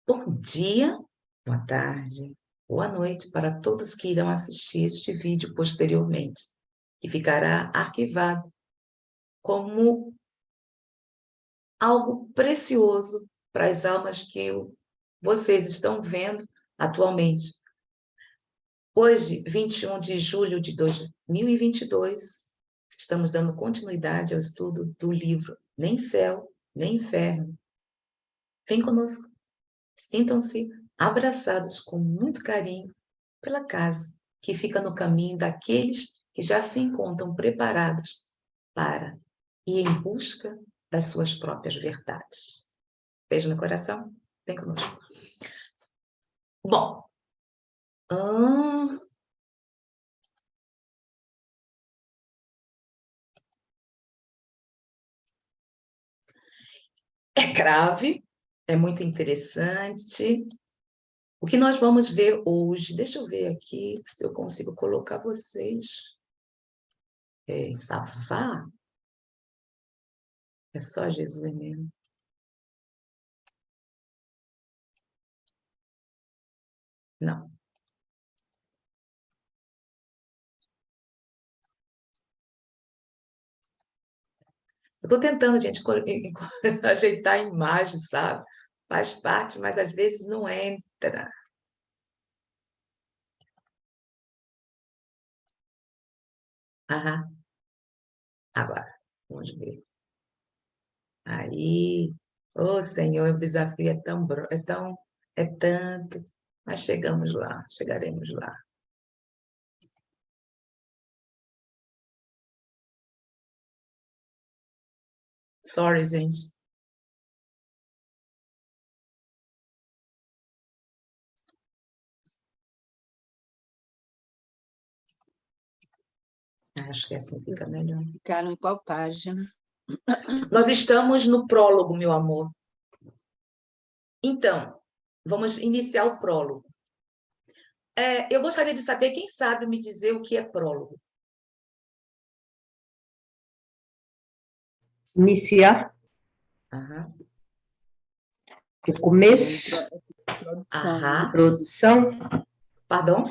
Bom dia, boa tarde, boa noite para todos que irão assistir este vídeo posteriormente, que ficará arquivado como algo precioso para as almas que vocês estão vendo atualmente. Hoje, 21 de julho de 2022, estamos dando continuidade ao estudo do livro Nem Céu, Nem Inferno. Vem conosco. Sintam-se abraçados com muito carinho pela casa, que fica no caminho daqueles que já se encontram preparados para ir em busca das suas próprias verdades. Beijo no coração, vem conosco. Bom, é grave, é muito interessante. O que nós vamos ver hoje, deixa eu ver aqui se eu consigo colocar vocês. Safá? É só Jesus mesmo. Não. Eu estou tentando, gente, ajeitar a imagem, sabe? Faz parte, mas às vezes não entra. Aham. Agora, vamos ver. Aí, ô Senhor, o desafio é tanto, mas chegamos lá, chegaremos lá. Sorry, gente. Acho que assim fica melhor. Ficaram em qual página? Nós estamos no prólogo, meu amor. Então, vamos iniciar o prólogo. Eu gostaria de saber, quem sabe me dizer o que é prólogo? Iniciar. Aham. O começo. Aham. Introdução. Pardon?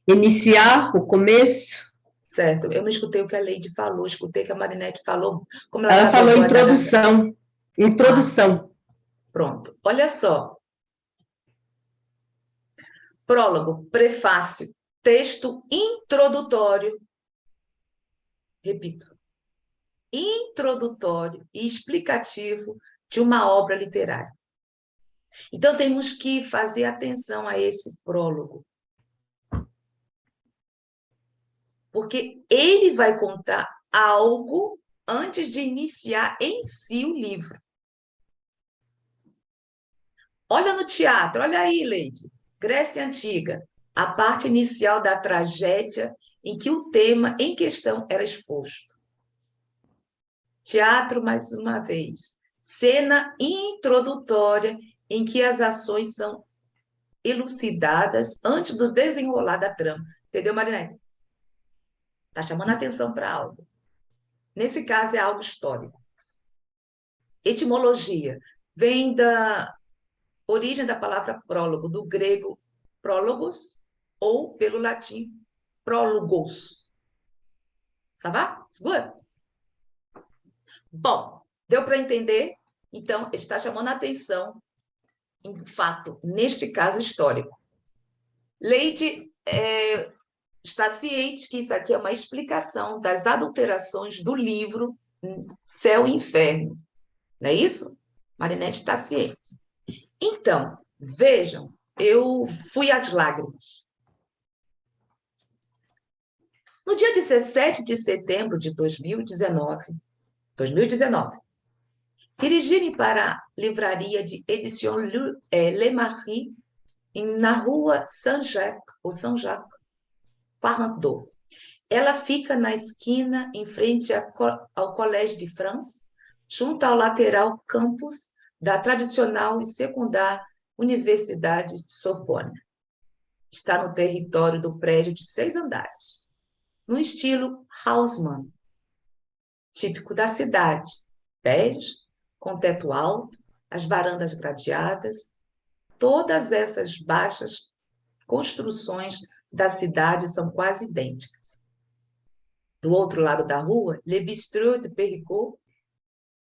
Iniciar, o começo. Certo. Eu não escutei o que a Leide falou, escutei que a Marinette falou. Como Ela tá falou dodói na introdução. Introdução. Pronto. Olha só. Prólogo, prefácio, texto introdutório. Repito. Introdutório e explicativo de uma obra literária. Então, temos que fazer atenção a esse prólogo. Porque ele vai contar algo antes de iniciar em si o livro. Olha no teatro, olha aí, Leide. Grécia Antiga, a parte inicial da tragédia em que o tema em questão era exposto. Teatro, mais uma vez. Cena introdutória em que as ações são elucidadas antes do desenrolar da trama. Entendeu, Marinete? Está chamando a atenção para algo. Nesse caso, é algo histórico. Etimologia. Vem da origem da palavra prólogo, do grego prólogos, ou pelo latim prólogos. Ça va? It's good? Bom, deu para entender? Então, ele está chamando a atenção em fato, neste caso histórico. Leide está ciente que isso aqui é uma explicação das adulterações do livro Céu e Inferno. Não é isso? Marinette está ciente. Então, vejam, eu fui às lágrimas. No dia 17 de setembro de 2019, dirigi-me para a livraria de Edition Le Marie, na rua Saint-Jacques, ou Saint-Jacques, 42. Ela fica na esquina, em frente ao Collège de France, junto ao lateral campus da tradicional e secundária Universidade de Sorbonne. Está no território do prédio de 6 andares, no estilo Haussmann, típico da cidade, prédios com teto alto, as varandas gradeadas, todas essas baixas construções da cidade são quase idênticas. Do outro lado da rua, Le Bistrot de Péricot,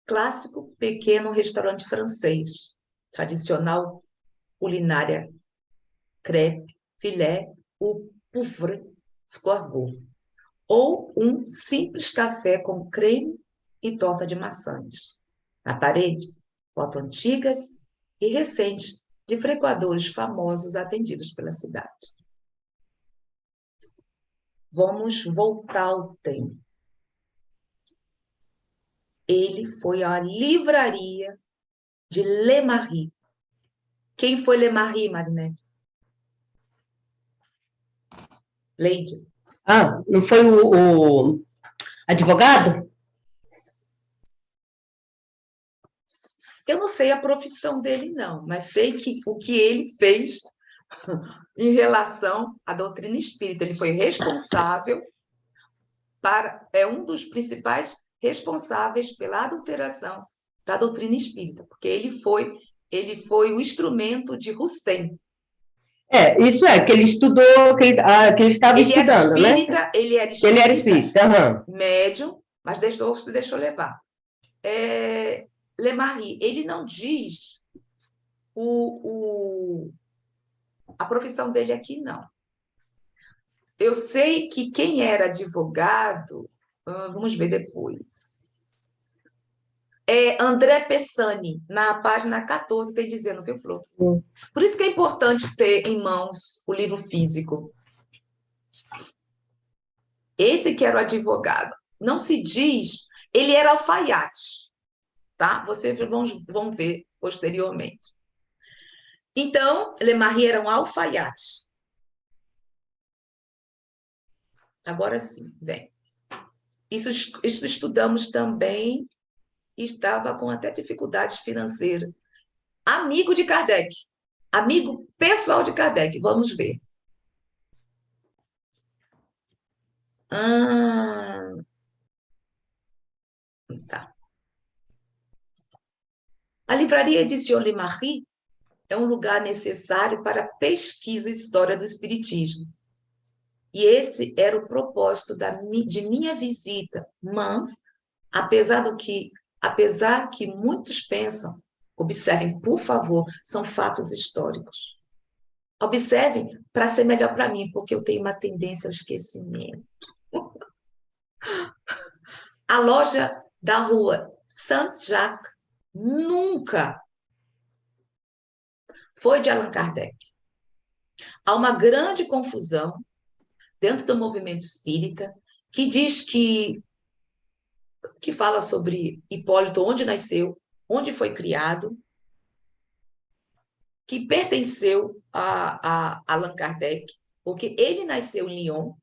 clássico pequeno restaurante francês, tradicional culinária crêpe, filé ou poufre, escorgou. Ou um simples café com creme e torta de maçãs. Na parede, fotos antigas e recentes de frequentadores famosos atendidos pela cidade. Vamos voltar ao tempo. Ele foi à livraria de Le Marie. Quem foi Le Marie, Marinette? Lady. Ah, não foi o advogado? Eu não sei a profissão dele, não, mas sei que o que ele fez em relação à doutrina espírita. Ele foi responsável é um dos principais responsáveis pela adulteração da doutrina espírita, porque ele foi o instrumento de Rustem. Isso é, que ele estudou, que ele estava estudando, né? Ele era espírita. Ele era espírita, médium, mas se deixou levar. Le Marie, ele não diz a profissão dele aqui, não. Eu sei que quem era advogado, vamos ver depois, é André Pessani, na página 14, tem dizendo, viu, Flor? Por isso que é importante ter em mãos o livro físico. Esse que era o advogado. Não se diz, ele era alfaiate, tá? Vocês vão ver posteriormente. Então, Le Marie era um alfaiate. Agora sim, vem. Isso estudamos também, estava com até dificuldades financeiras. Amigo de Kardec, amigo pessoal de Kardec, vamos ver. Tá. A livraria Edition Le Marie é um lugar necessário para a pesquisa e história do Espiritismo. E esse era o propósito de minha visita, mas, apesar que muitos pensam, observem, por favor, são fatos históricos. Observem para ser melhor para mim, porque eu tenho uma tendência ao esquecimento. A loja da rua Saint-Jacques nunca foi de Allan Kardec. Há uma grande confusão dentro do movimento espírita que diz que fala sobre Hipólito, onde nasceu, onde foi criado, que pertenceu a Allan Kardec, porque ele nasceu em Lyon,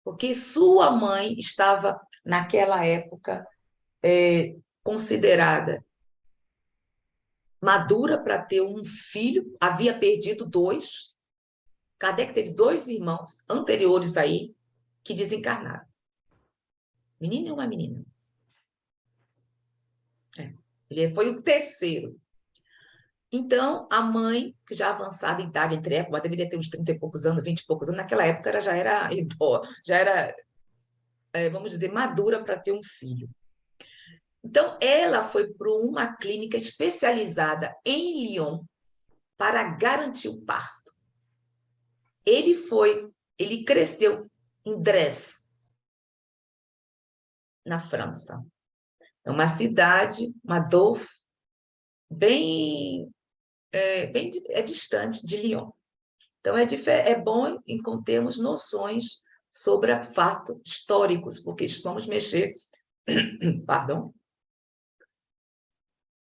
porque sua mãe estava, naquela época, considerada madura para ter um filho, havia perdido 2. Kardec teve 2 irmãos anteriores a ele que desencarnaram. Menino e uma menina. Ele foi o terceiro. Então, a mãe, que já avançada em idade, entre épocas, deveria ter uns 30 e poucos anos, 20 e poucos anos, naquela época ela já era idosa, já era, vamos dizer, madura para ter um filho. Então, ela foi para uma clínica especializada em Lyon para garantir o parto. Ele cresceu em Dres, na França. É uma cidade, Madoff, bem distante de Lyon. Então, é bom em termos noções sobre fatos históricos, porque vamos mexer... Pardon.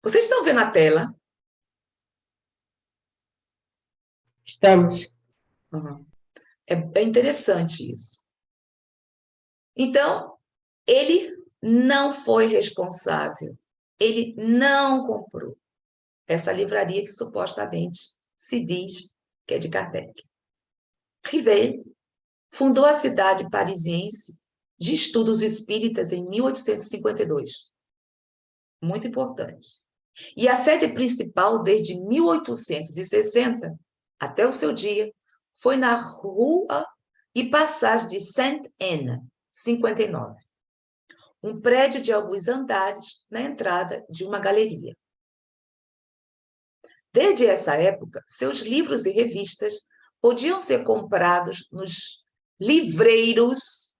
Vocês estão vendo a tela? Estamos. Uhum. É interessante isso. Então, ele não foi responsável. Ele não comprou essa livraria que supostamente se diz que é de Kardec. Rivel fundou a cidade parisiense de estudos espíritas em 1852. Muito importante. E a sede principal, desde 1860 até o seu dia, foi na Rua e Passagem de Sainte-Anne, 59. Um prédio de alguns andares na entrada de uma galeria. Desde essa época, seus livros e revistas podiam ser comprados nos livreiros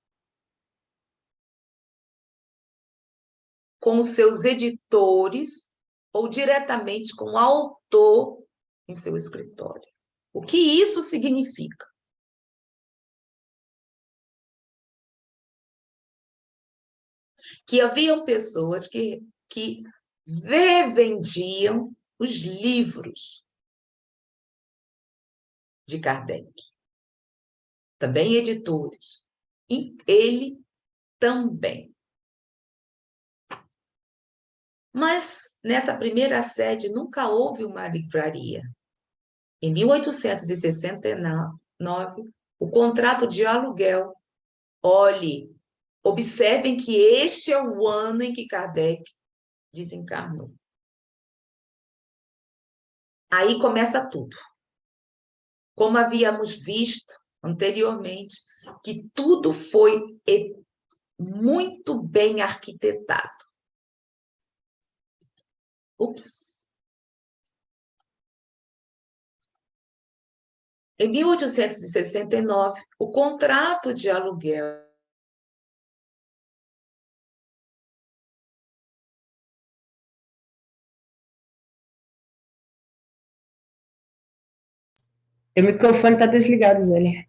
com os seus editores ou diretamente com o autor em seu escritório. O que isso significa? Que haviam pessoas que revendiam os livros de Kardec, também editores, e ele também. Mas nessa primeira sede nunca houve uma livraria. Em 1869, o contrato de aluguel, observem que este é o ano em que Kardec desencarnou. Aí começa tudo. Como havíamos visto anteriormente, que tudo foi muito bem arquitetado. Ups. Em 1869, o contrato de aluguel O microfone está desligado, Zélia.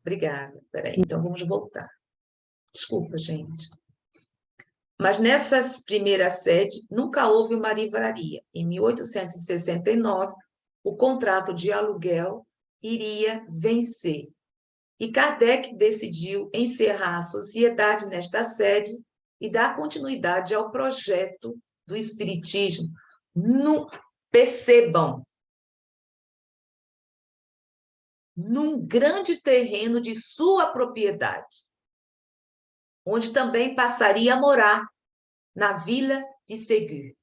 Obrigada. Peraí, então vamos voltar. Desculpa, gente. Mas nessa primeira sede nunca houve uma livraria. Em 1869, o contrato de aluguel iria vencer. E Kardec decidiu encerrar a sociedade nesta sede e dar continuidade ao projeto do Espiritismo. Percebam, num grande terreno de sua propriedade, onde também passaria a morar, na Vila de Ségur.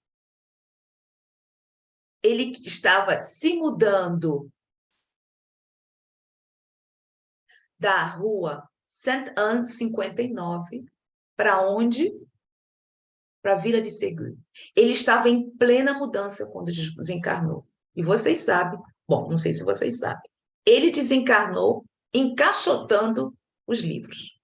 Ele estava se mudando da rua Sainte-Anne 59 para onde? Para a Vila de Ségur. Ele estava em plena mudança quando desencarnou. E vocês sabem, bom, não sei se vocês sabem, ele desencarnou encaixotando os livros.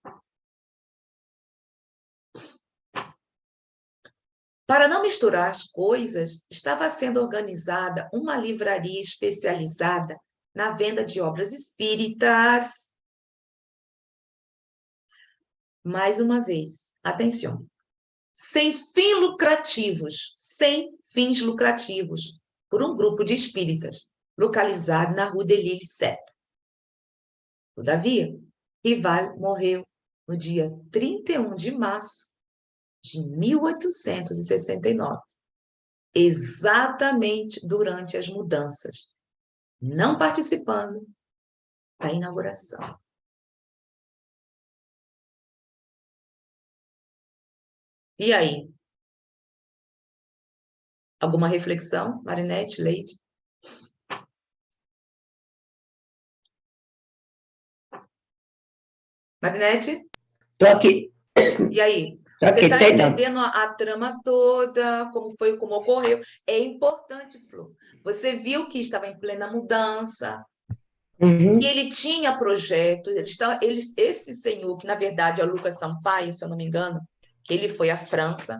Para não misturar as coisas, estava sendo organizada uma livraria especializada na venda de obras espíritas. Mais uma vez, atenção, sem fins lucrativos, por um grupo de espíritas, localizado na Rue de Lille 7. Todavia, Rival morreu no dia 31 de março de 1869, exatamente durante as mudanças, não participando da inauguração. E aí? Alguma reflexão, Marinete, Leite? Marinete? Estou aqui. E aí? Tô Você aqui, está perdão. entendendo a trama toda, como ocorreu? É importante, Flor. Você viu que estava em plena mudança, Uhum. que ele tinha projeto, esse senhor, que na verdade é o Lucas Sampaio, se eu não me engano, que ele foi à França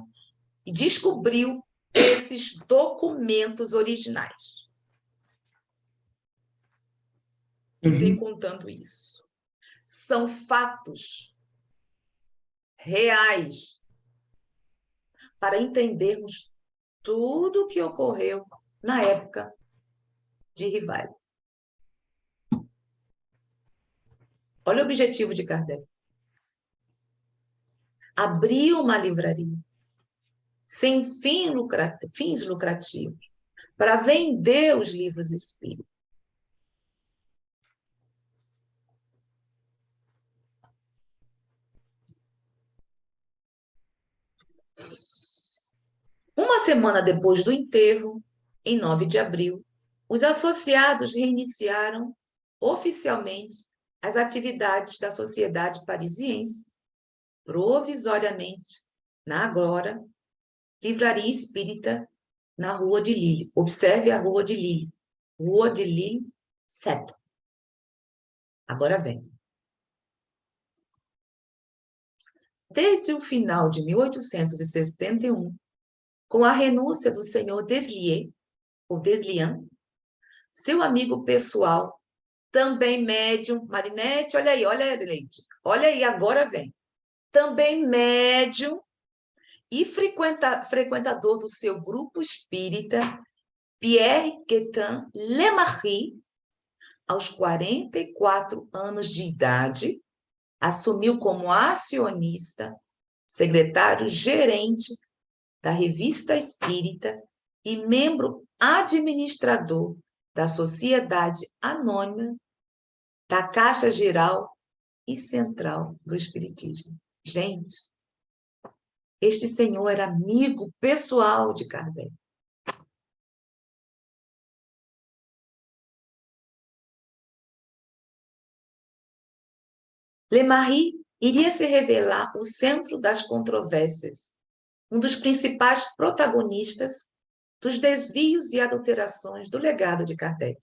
e descobriu esses documentos originais. E tem contando isso. São fatos reais para entendermos tudo o que ocorreu na época de Rival. Olha o objetivo de Kardec. Abrir uma livraria sem fins lucrativos para vender os livros espíritas. semana depois do enterro, em 9 de abril, os associados reiniciaram oficialmente as atividades da Sociedade Parisiense, provisoriamente, na agora Livraria Espírita, na Rua de Lille. Observe a Rua de Lille. Rua de Lille 7. Agora vem. Desde o final de 1871, com a renúncia do senhor Deslier, ou Deslian, seu amigo pessoal, também médium, Marinette, olha aí, Leite, olha aí, agora vem. Também médium e frequentador do seu grupo espírita, Pierre Quentin Lemarie, aos 44 anos de idade, assumiu como acionista, secretário-gerente da Revista Espírita e membro administrador da Sociedade Anônima da Caixa Geral e Central do Espiritismo. Gente, este senhor era amigo pessoal de Kardec. Lemarie iria se revelar o centro das controvérsias, um dos principais protagonistas dos desvios e adulterações do legado de Kardec.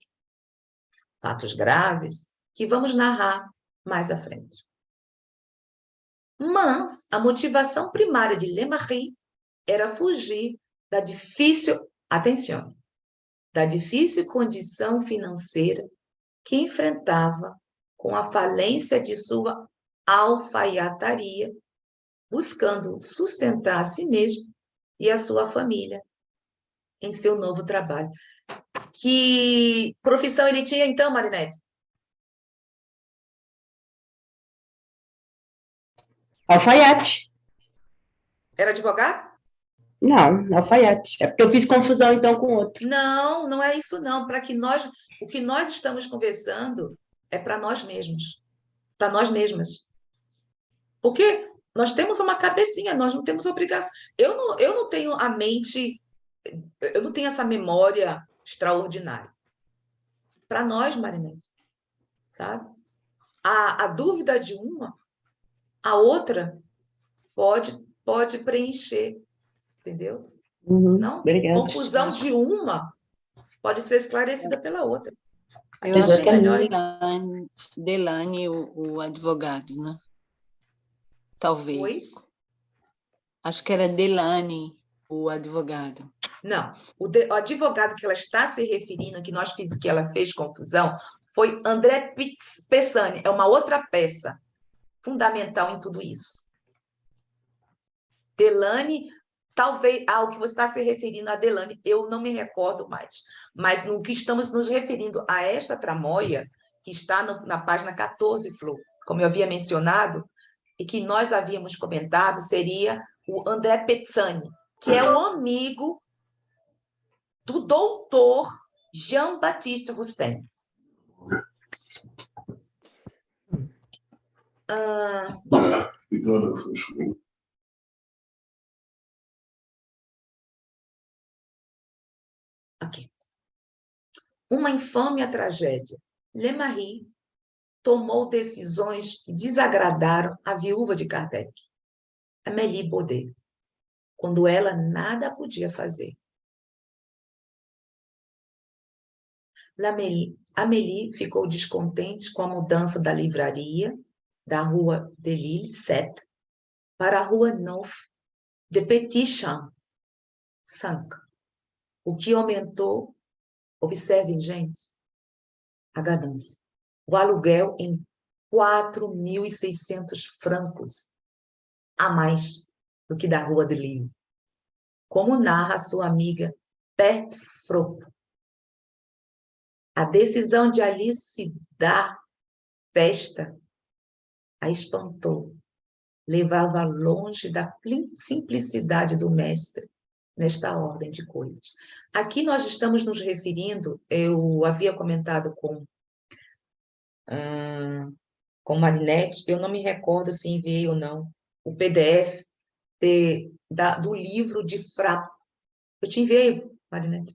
Fatos graves que vamos narrar mais à frente. Mas a motivação primária de Lemarie era fugir da difícil, atenção, da difícil condição financeira que enfrentava com a falência de sua alfaiataria, buscando sustentar a si mesmo e a sua família em seu novo trabalho. Que profissão ele tinha, então, Marinette? Alfaiate. Era advogado? Não, alfaiate. É porque eu fiz confusão, então, com outro. Não, não é isso, não. Para que nós, o que nós estamos conversando é para nós mesmos, para nós mesmas. Porque nós temos uma cabecinha, nós não temos obrigação. Eu não tenho a mente, eu não tenho essa memória extraordinária. Para nós, Marinete, sabe? A dúvida de uma, a outra pode preencher, entendeu? Não? Obrigada. Confusão de uma pode ser esclarecida pela outra. Eu acho que é Exatamente. Delane, o advogado, né? Talvez. Oi? Acho que era Delane, o advogado. Não, o advogado que ela está se referindo, que ela fez confusão, foi André Pessani. É uma outra peça fundamental em tudo isso. Delane, talvez, ao que você está se referindo a Delane, eu não me recordo mais. Mas no que estamos nos referindo a esta tramóia, que está na página 14, Flor, como eu havia mencionado, e que nós havíamos comentado, seria o André Pessani, que é um amigo do doutor Jean-Baptiste Roussel. Aqui. Uma infâmia tragédia. Lemarie tomou decisões que desagradaram a viúva de Kardec, Amélie Baudet, quando ela nada podia fazer. Amélie ficou descontente com a mudança da livraria da Rua de Lille 7 para a Rua 9 de Petit Champ 5, o que aumentou, observem, gente, a ganância, o aluguel em 4.600 francos a mais do que da Rua de Lille, como narra sua amiga Berthe Fropp. A decisão de Alice dar festa a espantou. Levava longe da simplicidade do mestre nesta ordem de coisas. Aqui nós estamos nos referindo, eu havia comentado com Marinette, eu não me recordo se enviei ou não, o PDF do livro de Frapp, Eu te enviei, Marinete.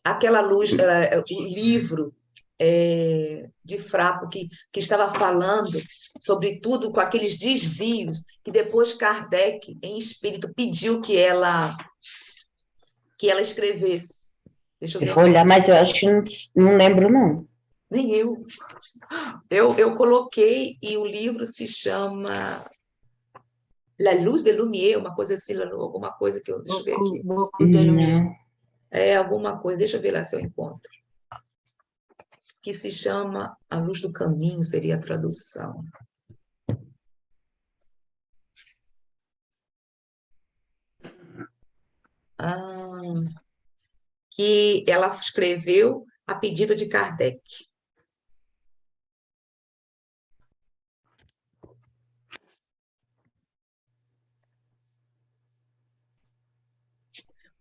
Aquela luz, o livro de Frapo que estava falando sobre tudo com aqueles desvios que depois Kardec, em espírito, pediu que ela escrevesse. Deixa eu Eu ver vou aqui. olhar, mas eu acho que não lembro, não. Nem eu. Eu coloquei e o livro se chama La Luz de Lumière, uma coisa assim, alguma coisa que eu... Deixa eu ver aqui. Beaucoup de lumière. Não. É alguma coisa, deixa eu ver lá se eu encontro. Que se chama A Luz do Caminho, seria a tradução. Que ela escreveu a pedido de Kardec.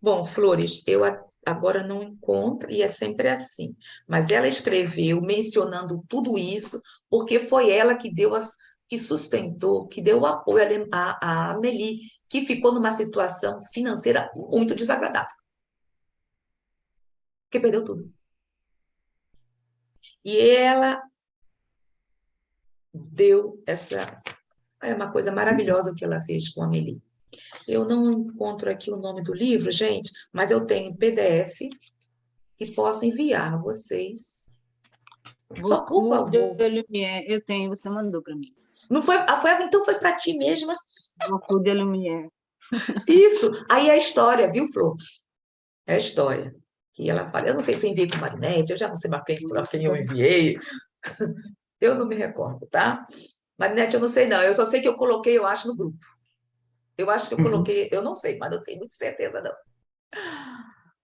Bom, Flores, eu agora não encontro, e é sempre assim. Mas ela escreveu mencionando tudo isso, porque foi ela que sustentou, que deu apoio a Amélie, que ficou numa situação financeira muito desagradável, porque perdeu tudo. E ela deu essa... É uma coisa maravilhosa o que ela fez com a Amélie. Eu não encontro aqui o nome do livro, gente, mas eu tenho PDF e posso enviar a vocês. Só por Beaucoup de favor. lumière. Eu tenho, você mandou para mim. Não foi, então foi para ti mesma. Beaucoup de lumière. Isso. Aí é a história, viu, Flor? É a história. Que ela fala, eu não sei se eu enviei para o Marinete, eu já não sei para quem eu enviei. Eu não me recordo, tá? Marinete, eu não sei não. Eu só sei que eu coloquei, eu acho, no grupo. Eu acho que eu coloquei, eu não sei, mas não tenho muita certeza, não.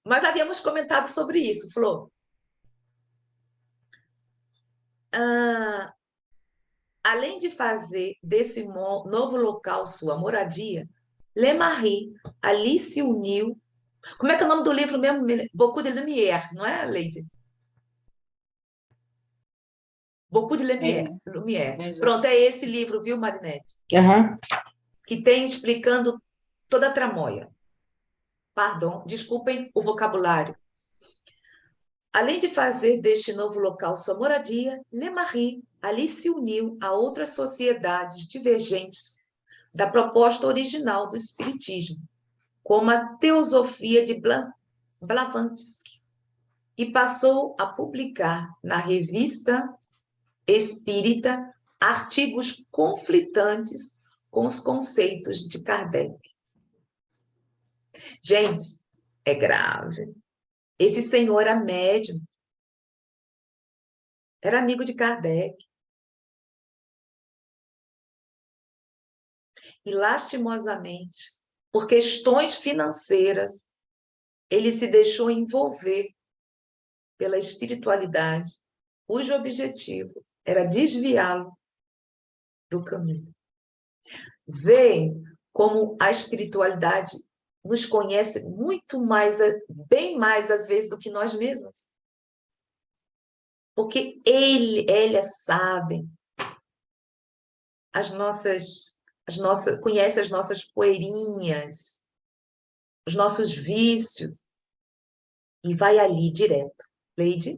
Mas havíamos comentado sobre isso, Flor. Além de fazer desse novo local sua moradia, Lemarie ali se uniu. Como é que é o nome do livro mesmo? Beaucoup de Lumière, não é, Leide? Beaucoup de Lumière. É, Lumière. exato. Pronto, é esse livro, viu, Marinette? Aham. Que tem explicando toda a tramóia. Pardon, desculpem o vocabulário. Além de fazer deste novo local sua moradia, Lemarie ali se uniu a outras sociedades divergentes da proposta original do Espiritismo, como a Teosofia de Blavatsky, e passou a publicar na Revista Espírita artigos conflitantes com os conceitos de Kardec. Gente, é grave. Esse senhor era médium, era amigo de Kardec. E, lastimosamente, por questões financeiras, ele se deixou envolver pela espiritualidade, cujo objetivo era desviá-lo do caminho. Veem como a espiritualidade nos conhece muito mais, bem mais às vezes do que nós mesmos. Porque eles sabem conhece as nossas poeirinhas, os nossos vícios, e vai ali direto. Leide?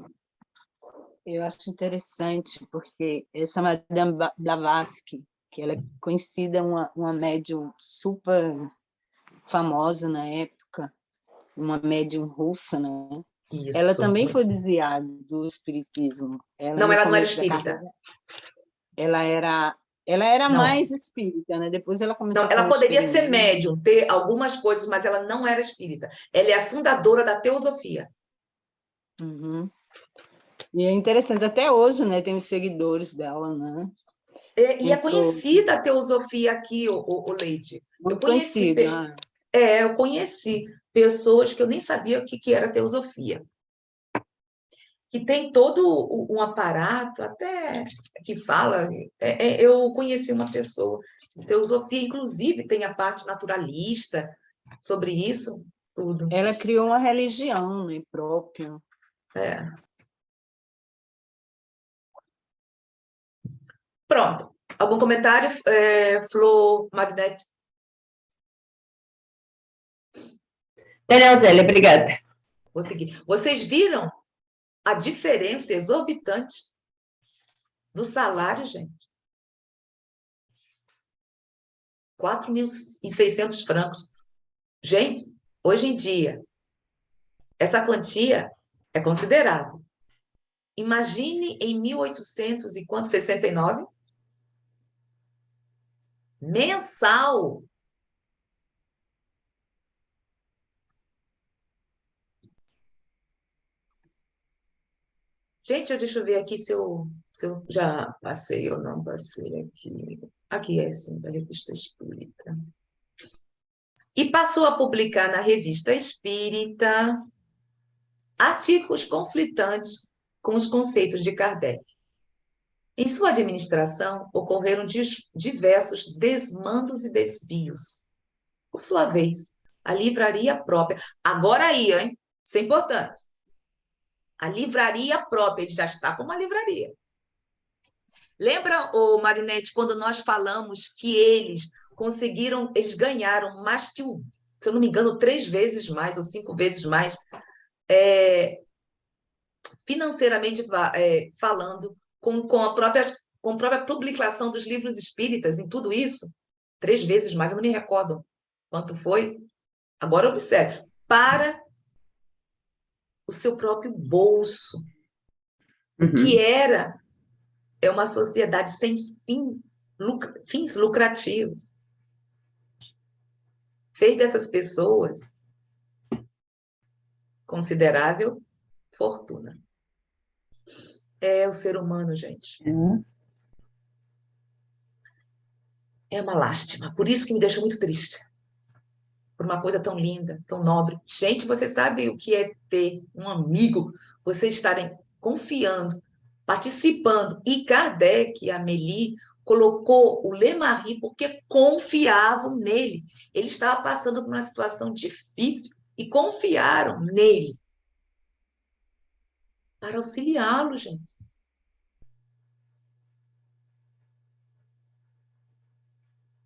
Eu acho interessante, porque essa Madame Blavatsky, que ela é conhecida, uma médium super famosa na época, uma médium russa, né? Ela Isso. também foi desviada do espiritismo. Ela, Não, no ela não era começo da espírita. carreira, ela era Não. mais espírita, né? Depois ela Não, começou com ela o poderia ser experimento. médium, ter algumas coisas, mas ela não era espírita. Ela é a fundadora da teosofia. Uhum. E é interessante, até hoje, né? Tem os seguidores dela, né? E é Entrou conhecida a teosofia aqui, o Leide. muito conhecida. Eu conheci pessoas que eu nem sabia o que era teosofia. Que tem todo um aparato, até que fala. Eu conheci uma pessoa de teosofia, inclusive tem a parte naturalista sobre isso, tudo. Ela criou uma religião, né, própria. É. Pronto. Algum comentário, Flor, Marinette? Não, Zélia, obrigada. Vou seguir. Vocês viram a diferença exorbitante do salário, gente? 4.600 francos. Gente, hoje em dia, essa quantia é considerável. Imagine em 1800 e quanto? 69? Mensal. Gente, deixa eu ver aqui se eu já passei ou não passei aqui. Aqui é sim, da Revista Espírita. E passou a publicar na Revista Espírita artigos conflitantes com os conceitos de Kardec. Em sua administração, ocorreram diversos desmandos e desvios. Por sua vez, a livraria própria... Agora aí, hein? Isso é importante. A livraria própria, ele já está com uma livraria. Lembra, Marinete, quando nós falamos que eles conseguiram, eles ganharam mais que se eu não me engano, 3 vezes mais ou 5 vezes mais, financeiramente falando, com a própria publicação dos livros espíritas, em tudo isso, 3 vezes mais, eu não me recordo quanto foi. Agora observe, para o seu próprio bolso, que era uma sociedade sem fins lucrativos. Fez dessas pessoas considerável fortuna. É o ser humano, gente. É uma lástima. Por isso que me deixa muito triste. Por uma coisa tão linda, tão nobre. Gente, você sabe o que é ter um amigo, vocês estarem confiando, participando. E Kardec e Amélie colocou o Lemarie porque confiavam nele. Ele estava passando por uma situação difícil e confiaram nele para auxiliá-lo, gente.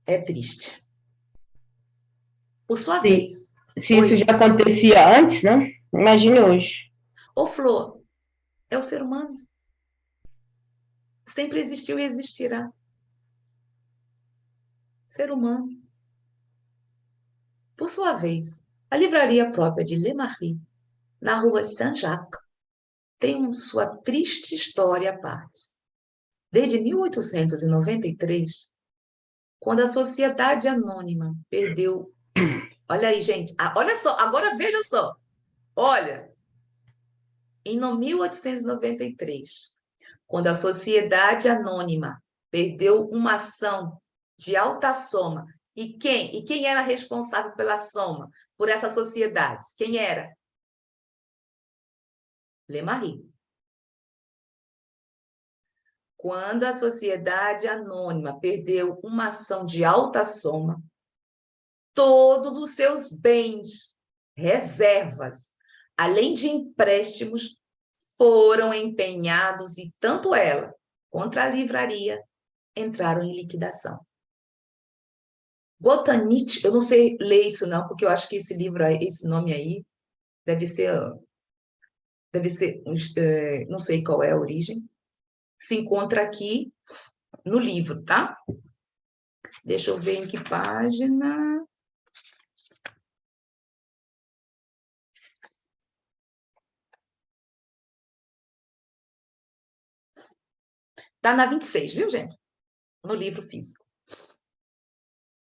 É triste. Por sua vez. Se isso já acontecia antes, né? Imagine hoje. Ô, Flor, é o ser humano. Sempre existiu e existirá. Ser humano. Por sua vez, a livraria própria de Lemarie, na rua Saint-Jacques, tem sua triste história à parte. Desde 1893, quando a Sociedade Anônima perdeu... Olha aí, gente. Olha só, agora veja só. Olha, em 1893, quando a Sociedade Anônima perdeu uma ação de alta soma, e quem era responsável pela soma, por essa sociedade? Quem era? Lemarie. Quando a Sociedade Anônima perdeu uma ação de alta soma, todos os seus bens, reservas, além de empréstimos, foram empenhados e tanto ela quanto a livraria entraram em liquidação. Gotanit, eu não sei ler isso não, porque eu acho que esse livro, esse nome aí, deve ser, não sei qual é a origem, se encontra aqui no livro, tá? Deixa eu ver em que página. Tá na 26, viu, gente? No livro físico.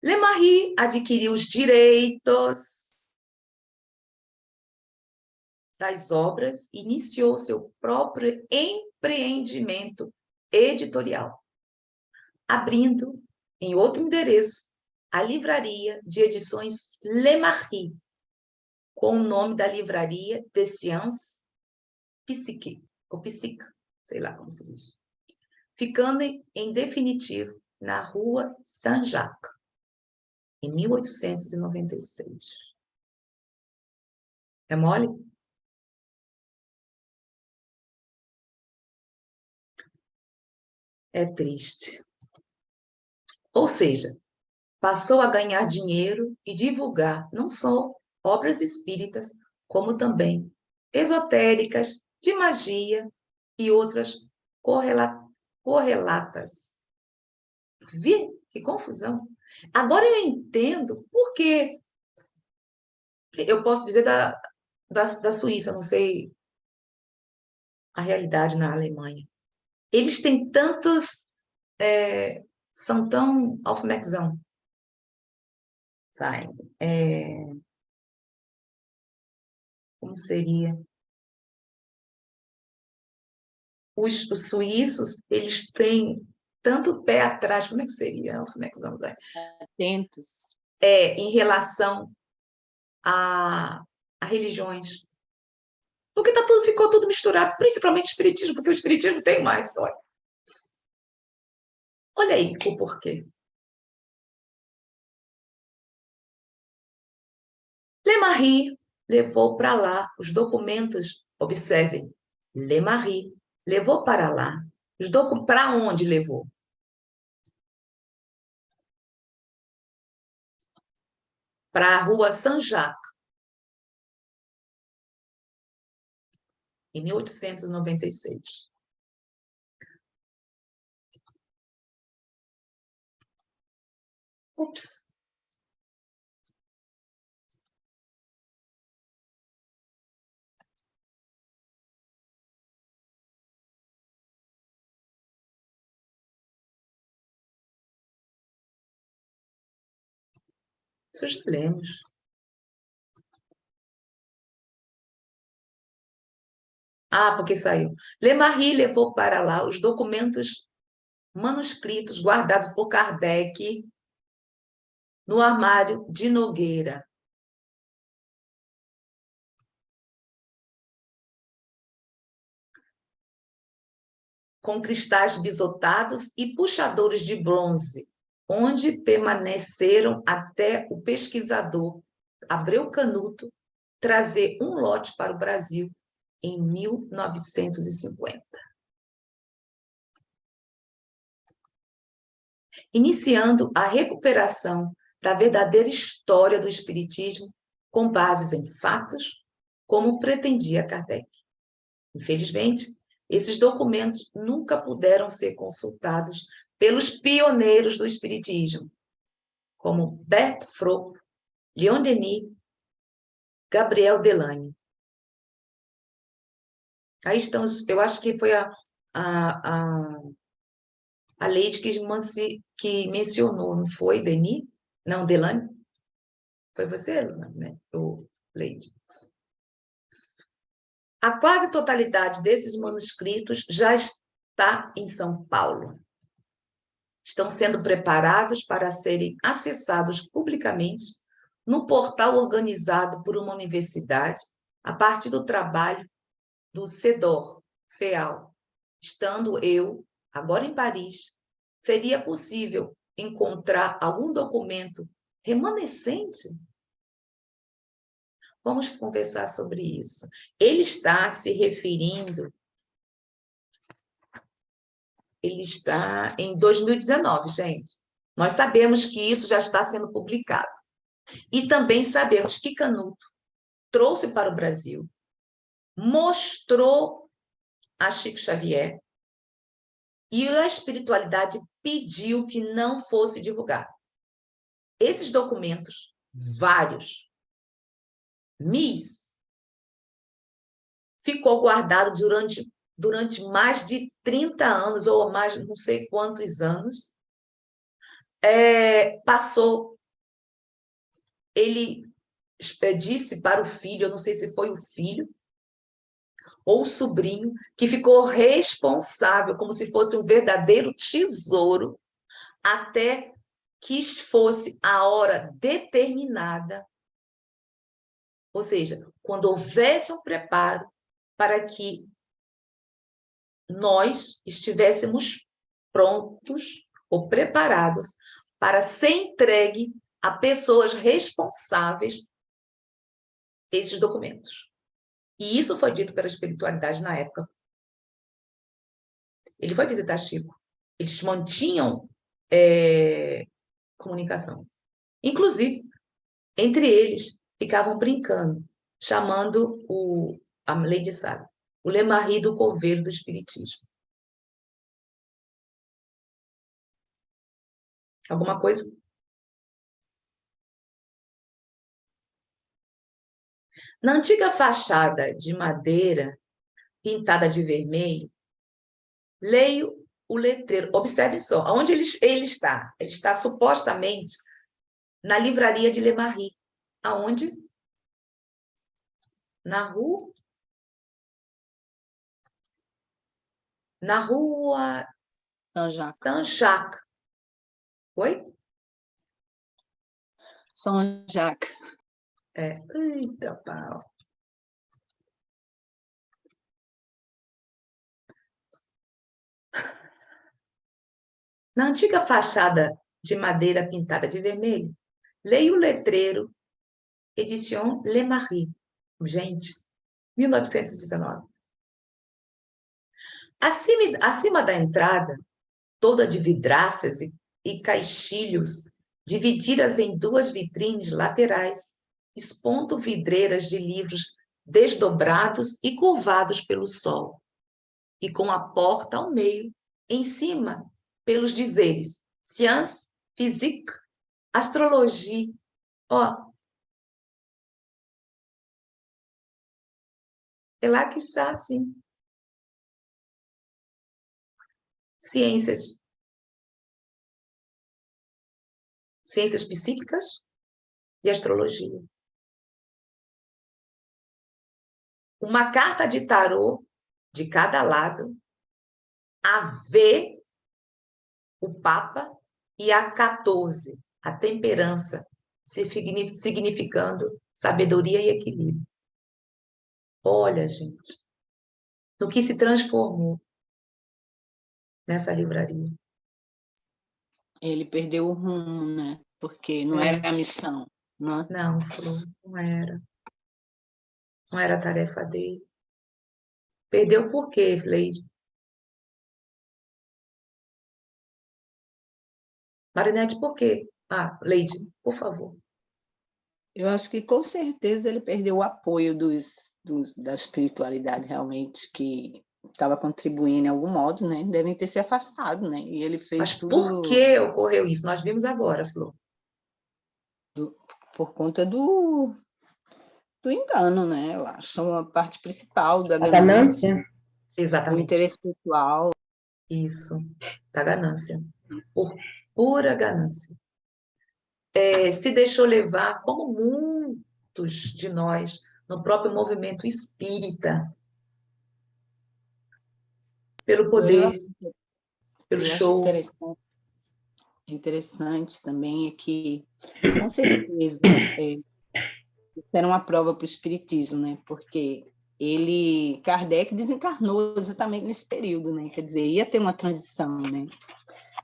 Lemarie adquiriu os direitos das obras e iniciou seu próprio empreendimento editorial, abrindo, em outro endereço, a livraria de edições Lemarie, com o nome da livraria de Sciences Psychique, ou Psique, sei lá como se diz, ficando em definitivo na rua Saint-Jacques, em 1896. É mole? É triste. Ou seja, passou a ganhar dinheiro e divulgar não só obras espíritas, como também esotéricas, de magia e outras correlatas. Vi? Que confusão. Agora eu entendo por que eu posso dizer da Suíça, não sei a realidade na Alemanha. Eles têm tantos, são tão aufmerksam, sabe? Como seria? Os suíços, eles têm tanto pé atrás, como é que seria? Aufmerksam, sabe? Atentos. Em relação a religiões. Porque ficou tudo misturado, principalmente o espiritismo, porque o espiritismo tem uma história. Olha aí o porquê. Lemarie levou para lá os documentos, observem, Lemarie levou para lá os documentos. Para onde levou? Para a rua Saint-Jacques, em 1896. Ups. Isso já lemos. Porque saiu. Lemarie levou para lá os documentos manuscritos guardados por Kardec no armário de Nogueira. Com cristais bisotados e puxadores de bronze, onde permaneceram até o pesquisador Abreu Canuto trazer um lote para o Brasil em 1950. Iniciando a recuperação da verdadeira história do Espiritismo com bases em fatos, como pretendia Kardec. Infelizmente, esses documentos nunca puderam ser consultados pelos pioneiros do Espiritismo, como Bert Fropp, Leon Denis, Gabriel Delany. Aí estão, eu acho que foi a Leide que mencionou, não foi, Denis? Não, Delany? Foi você, né? O Leide. A quase totalidade desses manuscritos já está em São Paulo. Estão sendo preparados para serem acessados publicamente no portal organizado por uma universidade a partir do trabalho do CEDOR, FEAL. Estando eu, agora em Paris, seria possível encontrar algum documento remanescente? Vamos conversar sobre isso. Ele está se referindo... Ele está em 2019, gente. Nós sabemos que isso já está sendo publicado. E também sabemos que Canuto trouxe para o Brasil, mostrou a Chico Xavier, e a espiritualidade pediu que não fosse divulgado. Esses documentos, vários, ficou guardado durante mais de 30 anos, ou mais não sei quantos anos. Ele disse para o filho, eu não sei se foi o filho ou o sobrinho, que ficou responsável, como se fosse um verdadeiro tesouro, até que fosse a hora determinada, ou seja, quando houvesse um preparo para que nós estivéssemos prontos ou preparados para ser entregue a pessoas responsáveis esses documentos. E isso foi dito pela espiritualidade na época. Ele foi visitar Chico. Eles mantinham comunicação. Inclusive, entre eles, ficavam brincando, chamando a Lady Sade, o Lemarie do coveiro do espiritismo. Alguma coisa? Na antiga fachada de madeira, pintada de vermelho, leio o letreiro. Observe só, onde ele está? Ele está supostamente na livraria de Lemarie. Aonde? Na rua? Na rua Saint-Jacques. Saint-Jacques. Oi? Saint-Jacques. Eita, pau. Na antiga fachada de madeira pintada de vermelho, leio o letreiro Edition Lemarie. Gente, 1919. Acima da entrada, toda de vidraças e caixilhos, divididas em duas vitrines laterais, expondo vidreiras de livros desdobrados e curvados pelo sol, e com a porta ao meio, em cima, pelos dizeres Science, Physique, Astrologie. Ó, é lá que está, assim. Ciências psíquicas e astrologia. Uma carta de tarô de cada lado, a V, o Papa, e a 14, a temperança, significando sabedoria e equilíbrio. Olha, gente, no que se transformou nessa livraria. Ele perdeu o rumo, né? Porque não era a missão, né? Não, Flor, não era. Não era a tarefa dele. Perdeu por quê, Leide? Marinete, por quê? Ah, Leide, por favor. Eu acho que com certeza ele perdeu o apoio da espiritualidade realmente, que estava contribuindo em algum modo, né? Devem ter se afastado, né? E ele fez Mas tudo por que ocorreu isso? Nós vimos agora, Flor. por conta do engano, né? Eu acho uma parte principal da A ganância? do Exatamente. interesse pessoal. Isso, da ganância. Por pura ganância. Se deixou levar, como muitos de nós, no próprio movimento espírita, pelo poder, pelo Eu acho show. interessante também é que, com certeza, isso era uma prova para o espiritismo, né? Porque Kardec desencarnou exatamente nesse período, né? Quer dizer, ia ter uma transição, né?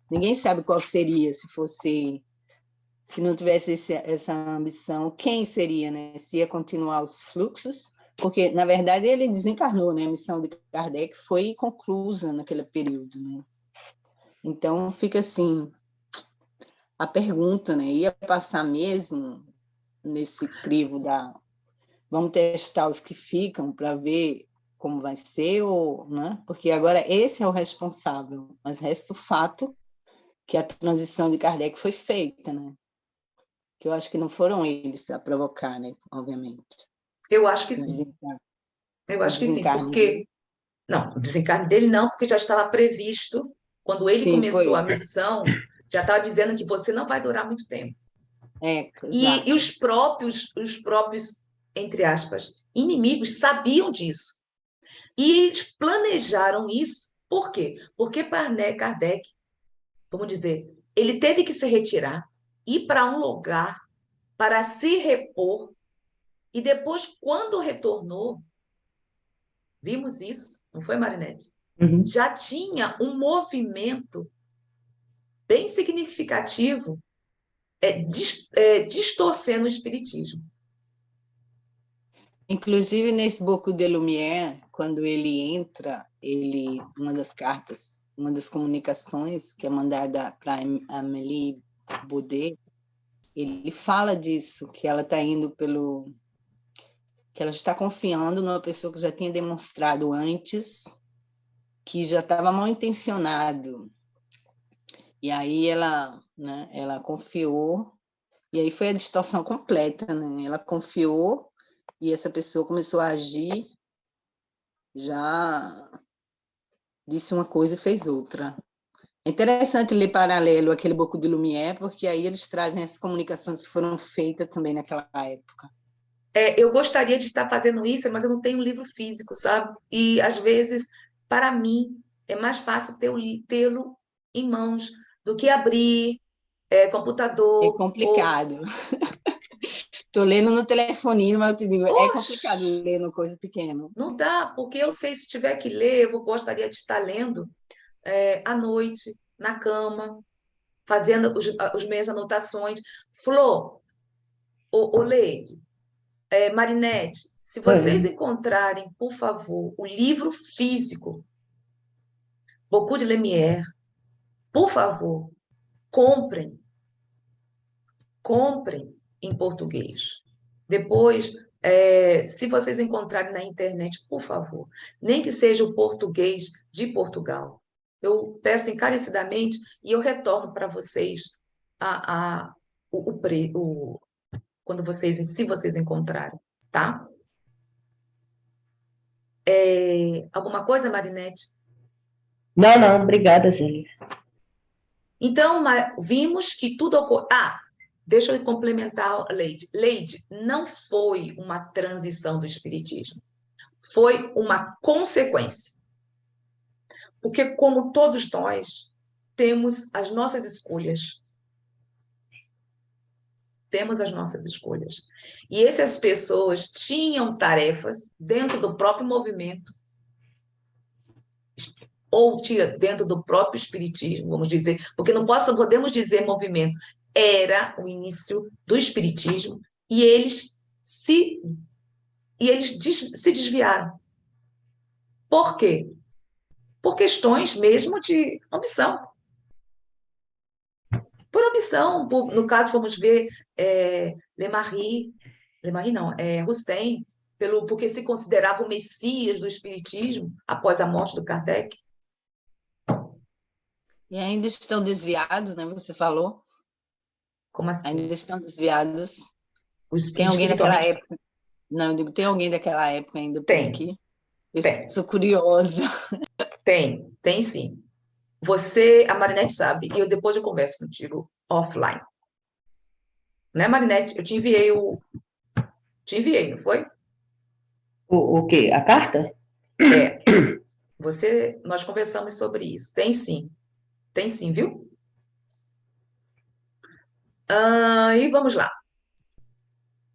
Ninguém sabe qual seria se não tivesse essa ambição, quem seria, né? Se ia continuar os fluxos, porque, na verdade, ele desencarnou, né? A missão de Kardec foi conclusa naquele período, né? Então, fica assim, a pergunta, né? Ia passar mesmo nesse crivo vamos testar os que ficam para ver como vai ser, ou, né? Porque agora esse é o responsável, mas resta o fato que a transição de Kardec foi feita, né? Que eu acho que não foram eles a provocar, né? Obviamente. Eu acho que sim. Eu acho que sim, desencarne porque... Não, o desencarne dele não, porque já estava previsto, quando ele começou a missão, já estava dizendo que você não vai durar muito tempo. E os próprios, entre aspas, inimigos sabiam disso. E eles planejaram isso. Por quê? Porque Kardec, vamos dizer, ele teve que se retirar, ir para um lugar para se repor, e depois, quando retornou, vimos isso, não foi, Marinete? Uhum. Já tinha um movimento bem significativo distorcendo o espiritismo. Inclusive, nesse Beaucoup de Lumière, quando ele entra, uma das cartas, uma das comunicações que é mandada para Amélie Baudet, ele fala disso, que ela está indo que ela está confiando numa pessoa que já tinha demonstrado antes que já estava mal intencionado. E aí ela, né, ela confiou, e aí foi a distorção completa, né? Ela confiou e essa pessoa começou a agir, já disse uma coisa e fez outra. É interessante ler paralelo aquele Boku de Lumière, porque aí eles trazem as comunicações que foram feitas também naquela época. Eu gostaria de estar fazendo isso, mas eu não tenho um livro físico, sabe? E, às vezes, para mim, é mais fácil tê-lo em mãos do que abrir É computador ou... complicado. Estou lendo no telefone, mas eu te digo, é Poxa, complicado ler no coisa pequena. não dá, porque eu sei, se tiver que ler, gostaria de estar lendo à noite, na cama, fazendo os minhas anotações. Flor, o Leide, Marinete, se vocês Oi. encontrarem, por favor, o livro físico, Beaucoup de Lumière, por favor, comprem, comprem em português. Depois, se vocês encontrarem na internet, por favor, nem que seja o português de Portugal. Eu peço encarecidamente e eu retorno para vocês quando vocês, se vocês encontrarem, tá? Alguma coisa, Marinette? Não, não, obrigada, Zélia. Então, vimos que tudo ocorreu. Deixa eu complementar, Leide. Leide, não foi uma transição do espiritismo, foi uma consequência. Porque, como todos nós, temos as nossas escolhas. Temos as nossas escolhas. E essas pessoas tinham tarefas dentro do próprio movimento, ou dentro do próprio espiritismo, vamos dizer, porque não podemos dizer movimento. Era o início do espiritismo e eles se desviaram. Por quê? Por questões mesmo de omissão. Por omissão, no caso, vamos ver Lemarie não, Rustem, porque se considerava o Messias do Espiritismo após a morte do Kardec. E ainda estão desviados, né? Você falou. Como assim? Ainda estão desviados. Tem alguém daquela Espiritualmente? época? Não, eu digo, tem alguém daquela época ainda por Tem, aqui? Eu tem, sou curiosa. tem sim. A Marinette sabe, e depois eu converso contigo offline. Né, Marinette? Eu te enviei, não foi? O quê? A carta? É. Nós conversamos sobre isso. Tem sim, viu? E vamos lá.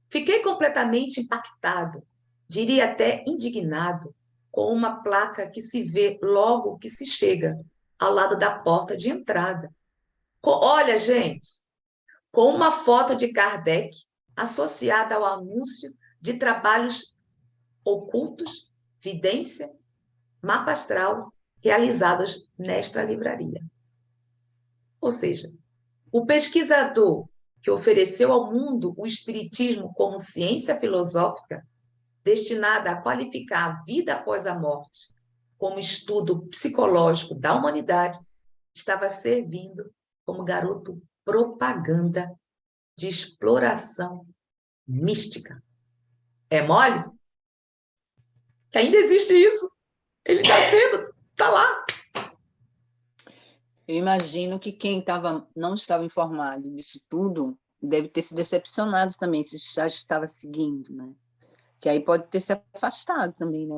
Fiquei completamente impactado, diria até indignado, com uma placa que se vê logo que se chega ao lado da porta de entrada. Olha, gente, com uma foto de Kardec associada ao anúncio de trabalhos ocultos, vidência, mapa astral, realizados nesta livraria. Ou seja, o pesquisador que ofereceu ao mundo o espiritismo como ciência filosófica destinada a qualificar a vida após a morte como estudo psicológico da humanidade, estava servindo como garoto propaganda de exploração mística. É mole? Que ainda existe isso. Ele está sendo, está lá. Eu imagino que quem não estava informado disso tudo deve ter se decepcionado também, se já estava seguindo, né? Que aí pode ter se afastado também, né?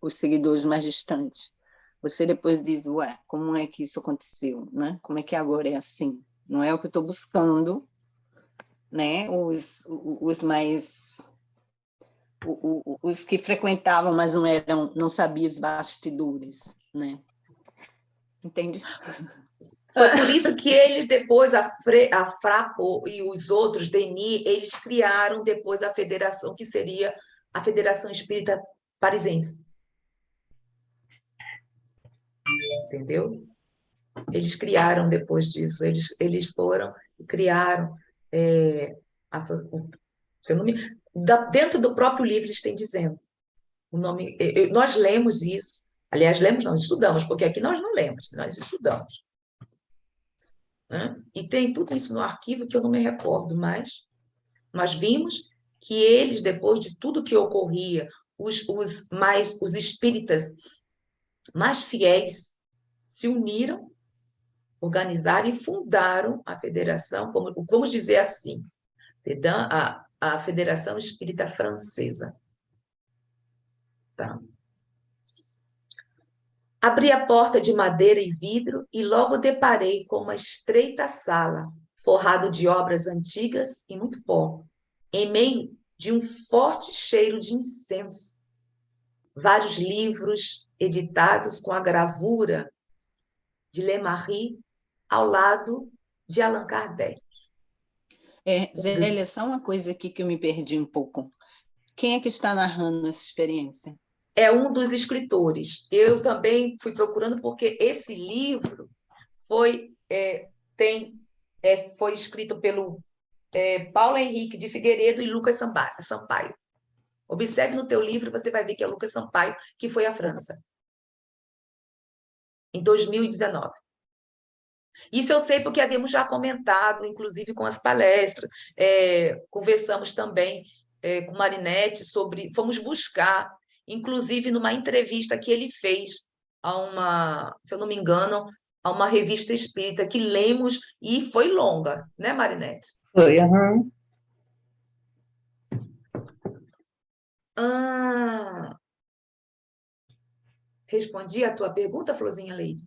Os seguidores mais distantes. Você depois diz, ué, como é que isso aconteceu, né? Como é que agora é assim? Não é o que eu estou buscando, né? Os mais... Os que frequentavam, mas não sabiam os bastidores, né? Entende? Foi por isso que eles depois, a Frapo e os outros, Denis, eles criaram depois a federação, que seria a Federação Espírita Parisense. Entendeu? Eles criaram depois disso, eles foram e criaram. se eu não me, dentro do próprio livro eles têm dizendo. O nome, nós lemos isso, aliás, lemos, não, estudamos, porque aqui nós não lemos, nós estudamos. Né? E tem tudo isso no arquivo que eu não me recordo mais. Nós vimos que eles, depois de tudo que ocorria, os espíritas mais fiéis se uniram, organizaram e fundaram a federação, vamos dizer assim, a Federação Espírita Francesa. Tá? Abri a porta de madeira e vidro e logo deparei com uma estreita sala, forrado de obras antigas e muito pó, em meio de um forte cheiro de incenso. Vários livros editados com a gravura de Lemarie ao lado de Allan Kardec. Zélia, só uma coisa aqui que eu me perdi um pouco. Quem é que está narrando essa experiência? É um dos escritores. Eu também fui procurando porque esse livro foi escrito pelo Paulo Henrique de Figueiredo e Lucas Sampaio. Observe no teu livro, você vai ver que é Lucas Sampaio, que foi à França, em 2019. Isso eu sei porque havíamos já comentado, inclusive com as palestras, conversamos também com Marinette fomos buscar, inclusive numa entrevista que ele fez se eu não me engano, a uma revista espírita que lemos e foi longa, né, Marinette? Foi, aham. Respondi a tua pergunta, Florzinha Leide?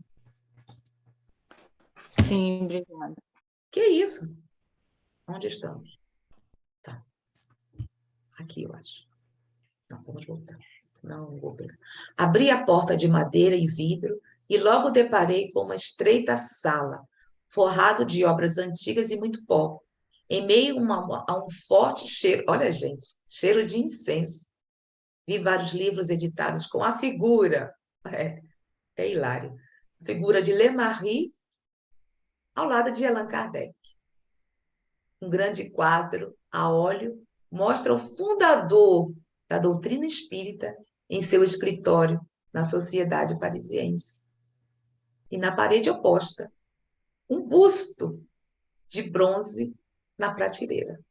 Sim, obrigada. Que isso? Onde estamos? Tá. Aqui, eu acho. Não, vamos voltar. Não vou pegar. Abri a porta de madeira e vidro e logo deparei com uma estreita sala, forrado de obras antigas e muito pó, em meio a um forte cheiro, olha, gente, cheiro de incenso. Vi vários livros editados com a figura, é hilário, figura de Lemarie ao lado de Allan Kardec. Um grande quadro a óleo mostra o fundador da doutrina espírita em seu escritório na Sociedade Parisiense. E na parede oposta, um busto de bronze na prateleira.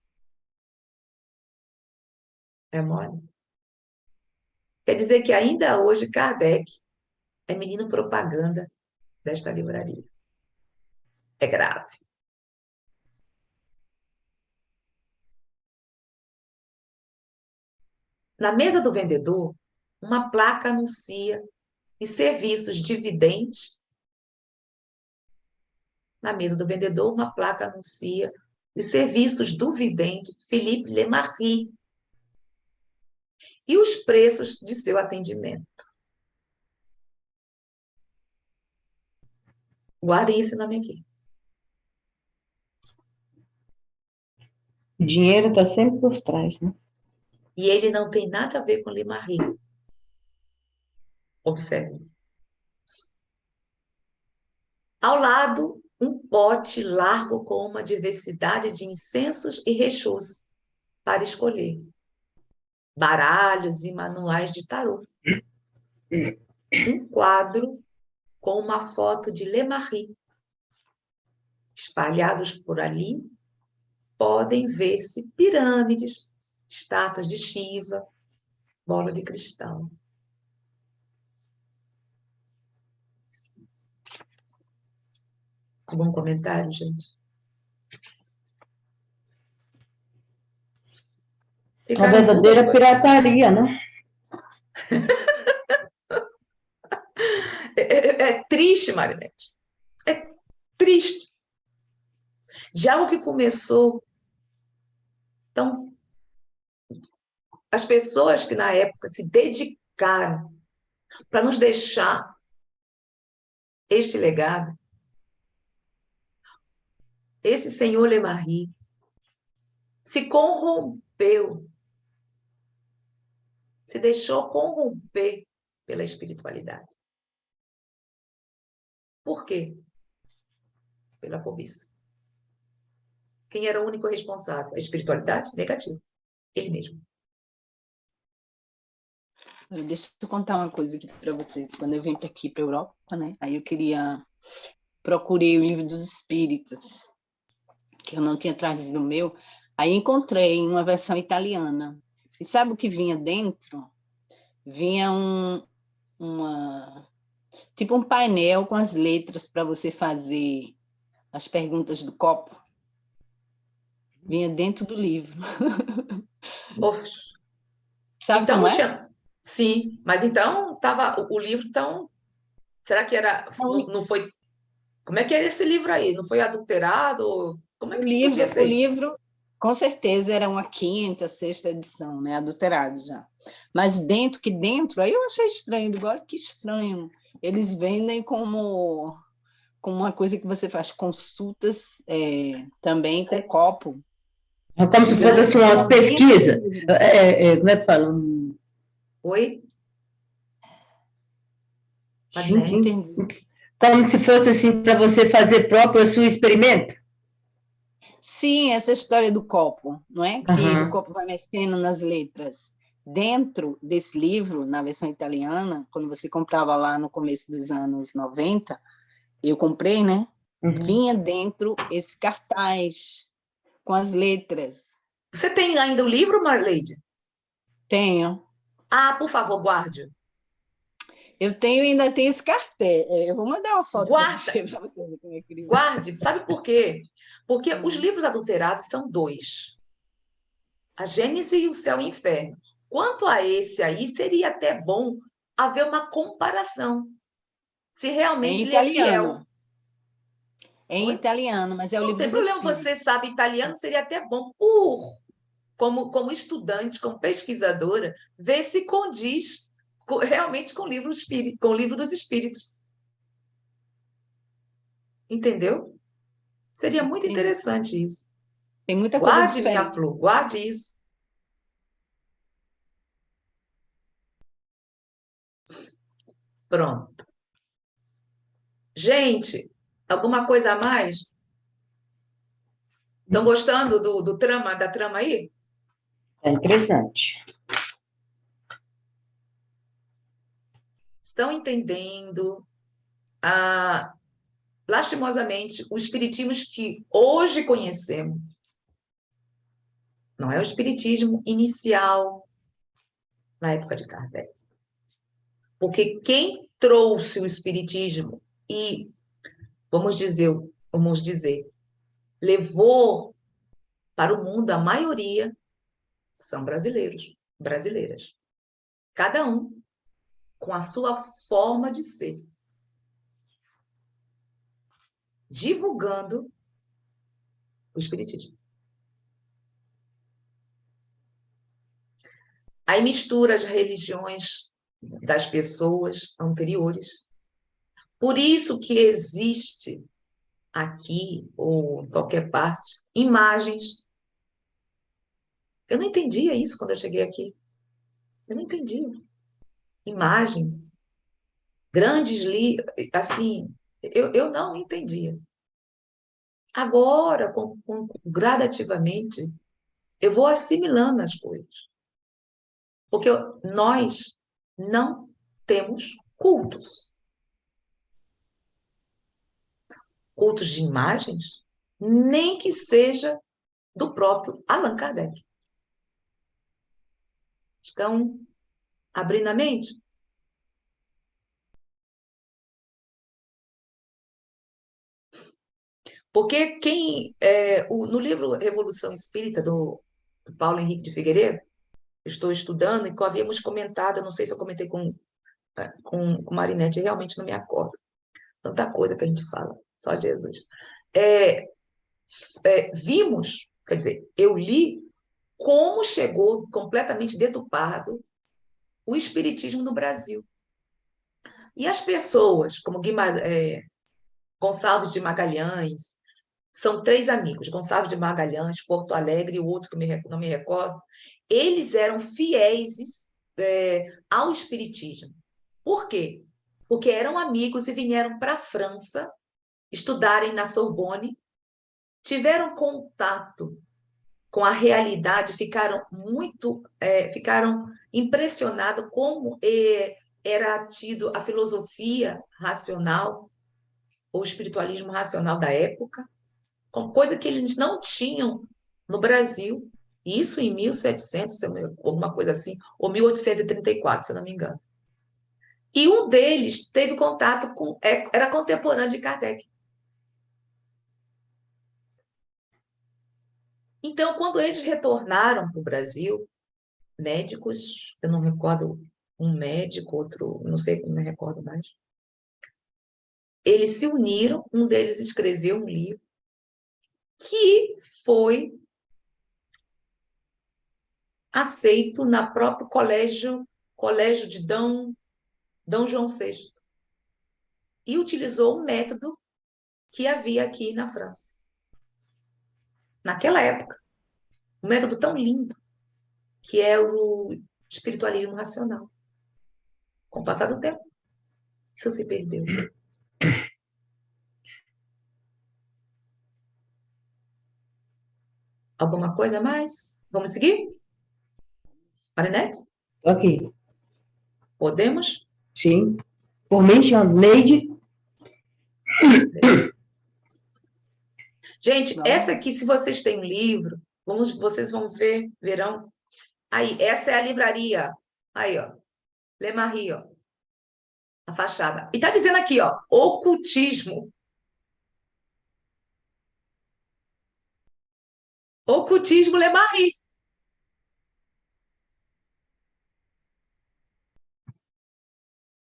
É mole? Quer dizer que ainda hoje Kardec é menino propaganda desta livraria. É grave. Na mesa do vendedor, uma placa anuncia os serviços de vidente. Na mesa do vendedor, uma placa anuncia os serviços do vidente Philippe Lemarie e os preços de seu atendimento. Guardem esse nome aqui. O dinheiro está sempre por trás, né? E ele não tem nada a ver com Lemarie. Observe. Ao lado, um pote largo com uma diversidade de incensos e rechus para escolher. Baralhos e manuais de tarô. Um quadro com uma foto de Lemarie. Espalhados por ali, podem ver-se pirâmides, estátuas de Shiva, bola de cristal. Algum comentário, gente? Uma verdadeira pirataria, né? É triste, Marinette. É triste. De algo que começou. Então, as pessoas que na época se dedicaram para nos deixar este legado, esse senhor Lemarie se corrompeu, se deixou corromper pela espiritualidade. Por quê? Pela cobiça. Quem era o único responsável? A espiritualidade? Negativo. Ele mesmo. Deixa eu contar uma coisa aqui para vocês. Quando eu vim aqui para a Europa, né? Aí procurei o Livro dos Espíritos, que eu não tinha trazido o meu. Aí encontrei uma versão italiana. E sabe o que vinha dentro? Vinha tipo um painel com as letras para você fazer as perguntas do copo. Vinha dentro do livro. Poxa. Sabe Então como não é? tinha. Sim, mas então estava o livro, então. Será que era. Não foi. Como é que era esse livro aí? Não foi adulterado? Como é que podia O ser? livro, com certeza, era uma quinta, sexta edição, né? Adulterado já. Mas dentro, aí eu achei estranho, agora que estranho. Eles vendem como uma coisa que você faz consultas também com copo. É como se fosse assim, umas pesquisas. Como é que fala? Oi? Gente, Magnete. Entendi. como se fosse assim, para você fazer próprio o seu experimento. Sim, essa história do copo, não é? Que o Aham. copo vai mexendo nas letras. Dentro desse livro, na versão italiana, quando você comprava lá no começo dos anos 90, eu comprei, né? Uhum. Vinha dentro esse cartaz com as letras. Você tem ainda o livro, Marleide? Tenho. Ah, por favor, guarde. Eu tenho ainda tenho esse cartaz. Eu vou mandar uma foto para Guarda, você ver como é que ele é. guarde. Sabe por quê? Porque os livros adulterados são dois: a Gênese e o Céu e o Inferno. Quanto a esse aí, seria até bom haver uma comparação, se É em realmente ele é fiel. italiano. É em Oi? italiano, mas é o Não livro tem dos problema, Espíritos. você sabe italiano, seria até bom, como estudante, como pesquisadora, ver se condiz realmente com o livro dos Espíritos. Entendeu? Seria muito Entendi. interessante isso. Tem muita coisa Guarde, minha diferente. flor, guarde isso. Pronto. Gente, alguma coisa a mais? Estão gostando da trama aí? É interessante. Estão entendendo? Ah, lastimosamente, o espiritismo que hoje conhecemos não é o espiritismo inicial na época de Kardec. Porque quem trouxe o espiritismo e, vamos dizer, levou para o mundo a maioria são brasileiros, brasileiras. Cada um com a sua forma de ser, divulgando o espiritismo. Aí mistura as religiões das pessoas anteriores. Por isso que existe aqui, ou em qualquer parte, imagens. Eu não entendia isso quando eu cheguei aqui. Eu não entendia. Imagens, grandes livros, assim, eu não entendia. Agora, gradativamente, eu vou assimilando as coisas. Porque nós não temos cultos. Cultos de imagens, nem que seja do próprio Allan Kardec. Estão abrindo a mente? Porque no livro Revolução Espírita, do Paulo Henrique de Figueiredo, estou estudando, e que havíamos comentado, eu não sei se eu comentei com Marinette, realmente não me acordo. Tanta coisa que a gente fala, só Jesus. É, vimos, quer dizer, eu li como chegou completamente deturpado o espiritismo no Brasil. E as pessoas, como Gonçalves de Magalhães, são três amigos, Gonçalves de Magalhães, Porto Alegre e o outro que não me recordo, eles eram fiéis ao espiritismo. Por quê? Porque eram amigos e vieram para a França estudarem na Sorbonne tiveram contato com a realidade, ficaram impressionados como era tido a filosofia racional, ou espiritualismo racional da época, com coisa que eles não tinham no Brasil, isso em 1700, alguma coisa assim, ou 1834, se eu não me engano. E um deles teve contato com, era contemporâneo de Kardec. Então, quando eles retornaram para o Brasil, médicos, eu não me recordo, um médico, outro, não sei, não me recordo mais, eles se uniram, um deles escreveu um livro que foi aceito na próprio colégio de D. João VI, e utilizou o método que havia aqui na França. Naquela época, um método tão lindo, que é o espiritualismo racional. Com o passar do tempo, isso se perdeu. Alguma coisa a mais? Vamos seguir? Marinete? Ok. Podemos? Sim. Por mim, senhora Neide. Gente, essa aqui, se vocês têm um livro, vocês vão verão. Aí, essa é a livraria. Aí, ó. Le Marie, ó. A fachada. E tá dizendo aqui, ó, ocultismo. Ocultismo Le Marie.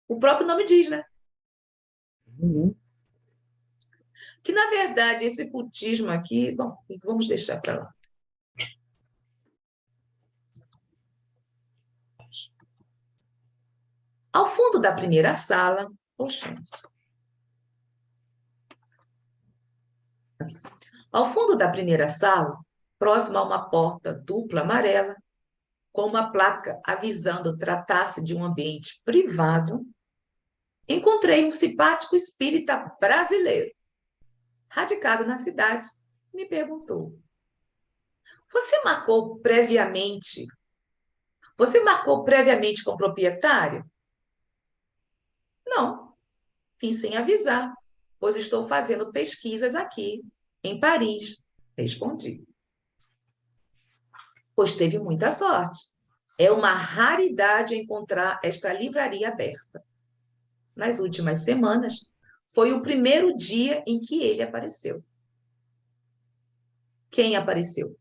O próprio nome diz, né? Uhum. Que, na verdade, esse ocultismo aqui, bom, vamos deixar para lá. Ao fundo da primeira sala, poxa. Ao fundo da primeira sala, próximo a uma porta dupla amarela, com uma placa avisando tratar-se de um ambiente privado, encontrei um simpático espírita brasileiro, radicado na cidade, me perguntou: Você marcou previamente com o proprietário? Não, vim sem avisar, pois estou fazendo pesquisas aqui, em Paris, respondi. Pois teve muita sorte. É uma raridade encontrar esta livraria aberta. Nas últimas semanas, foi o primeiro dia em que ele apareceu. Quem apareceu?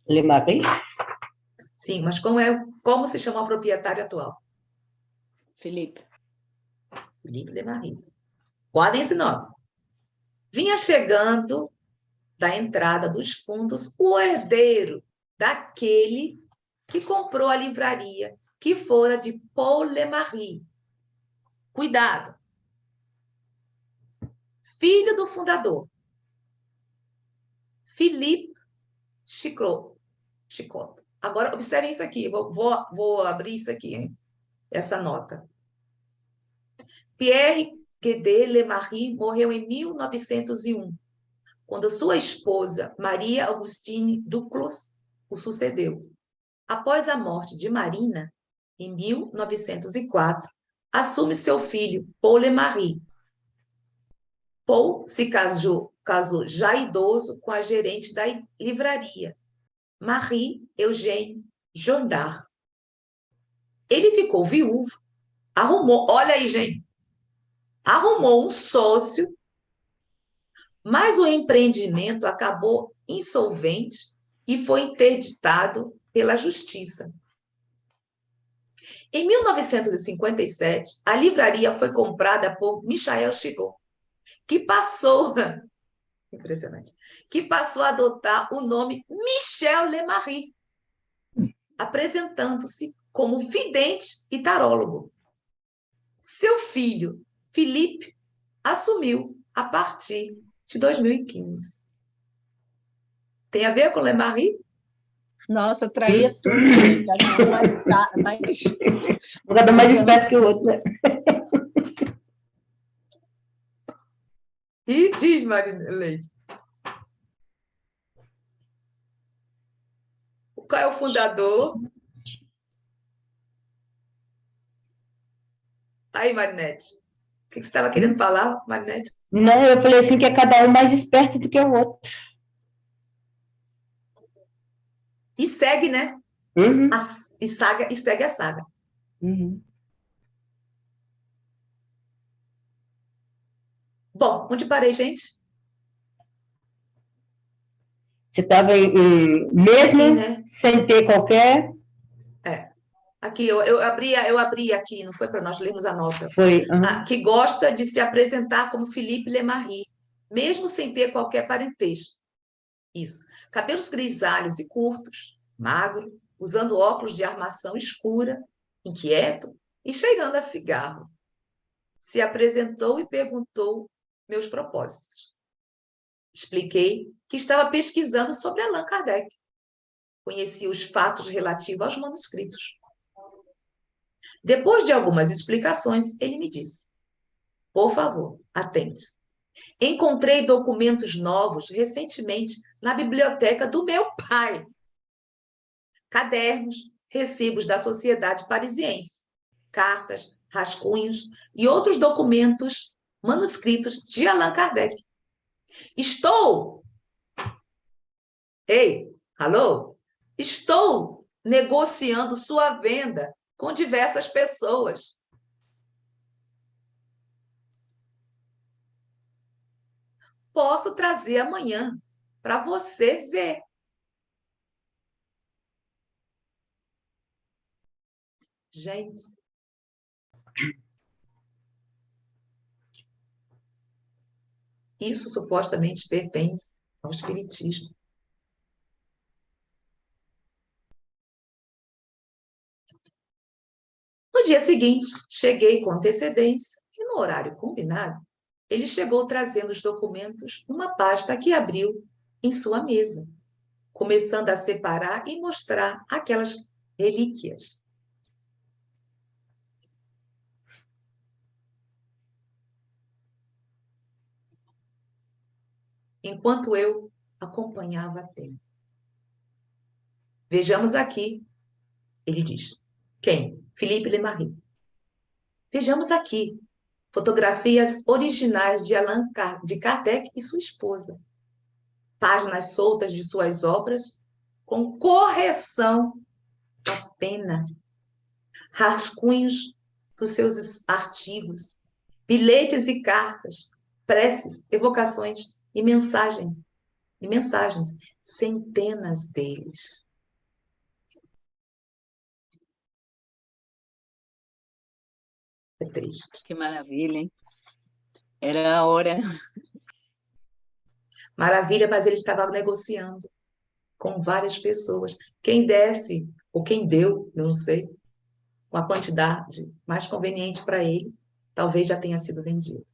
Le Marie? Sim, mas como se chama o proprietário atual? Felipe. Felipe Le Marie. Guardem esse nome. Vinha chegando da entrada dos fundos o herdeiro daquele que comprou a livraria, que fora de Paul Le Marie. Cuidado! Filho do fundador, Philippe Chicot. Agora, observem isso aqui, vou abrir isso aqui, hein? Essa nota. Pierre Guédé Le Marie morreu em 1901, quando sua esposa, Maria Augustine Duclos, o sucedeu. Após a morte de Marina, em 1904, assume seu filho, Paul Le Marie. Paul se casou já idoso com a gerente da livraria, Marie Eugène Jondard. Ele ficou viúvo, olha aí, gente, arrumou um sócio, mas o empreendimento acabou insolvente e foi interditado pela justiça. Em 1957, a livraria foi comprada por Michael Chigot, impressionante, que passou a adotar o nome Michel Le Marie, apresentando-se como vidente e tarólogo. Seu filho, Philippe, assumiu a partir de 2015. Tem a ver com Le Marie? Nossa, traía tudo, né? Cada um Um cada mais esperto que o outro, né? E diz, Marileide. Qual é o fundador? Aí, Marinete. O que você estava querendo falar, Marinete? Não, eu falei assim que é cada um mais esperto do que o outro. E segue, né? Uhum, E segue a saga. uhum. Bom, onde parei, gente? Você estava mesmo Aqui, né? sem ter qualquer... Aqui, eu abri aqui, não foi para nós lermos a nota. Foi, uhum. Que gosta de se apresentar como Philippe Lemarie, mesmo sem ter qualquer parentesco. Isso. Cabelos grisalhos e curtos, magro, usando óculos de armação escura, inquieto e cheirando a cigarro. Se apresentou e perguntou meus propósitos. Expliquei que estava pesquisando sobre Allan Kardec. Conhecia os fatos relativos aos manuscritos. Depois de algumas explicações, ele me disse: por favor, atente. Encontrei documentos novos recentemente na biblioteca do meu pai. Cadernos, recibos da Sociedade Parisiense, cartas, rascunhos e outros documentos manuscritos de Allan Kardec. Estou. Ei, alô? Estou negociando sua venda com diversas pessoas. Posso trazer amanhã para você ver. Gente, isso supostamente pertence ao espiritismo. No dia seguinte, cheguei com antecedência e no horário combinado, ele chegou trazendo os documentos numa pasta que abriu em sua mesa, começando a separar e mostrar aquelas relíquias. Enquanto eu acompanhava atento. Vejamos aqui, ele diz. Quem? Philippe Lemarie. Vejamos aqui fotografias originais de Kardec e sua esposa. Páginas soltas de suas obras com correção à pena. Rascunhos dos seus artigos. Bilhetes e cartas. Preces, evocações e mensagens. Centenas deles. É triste. Que maravilha, hein? Era a hora. Maravilha, mas ele estava negociando com várias pessoas. Quem desse, ou quem deu, eu não sei, uma quantidade mais conveniente para ele, talvez já tenha sido vendido.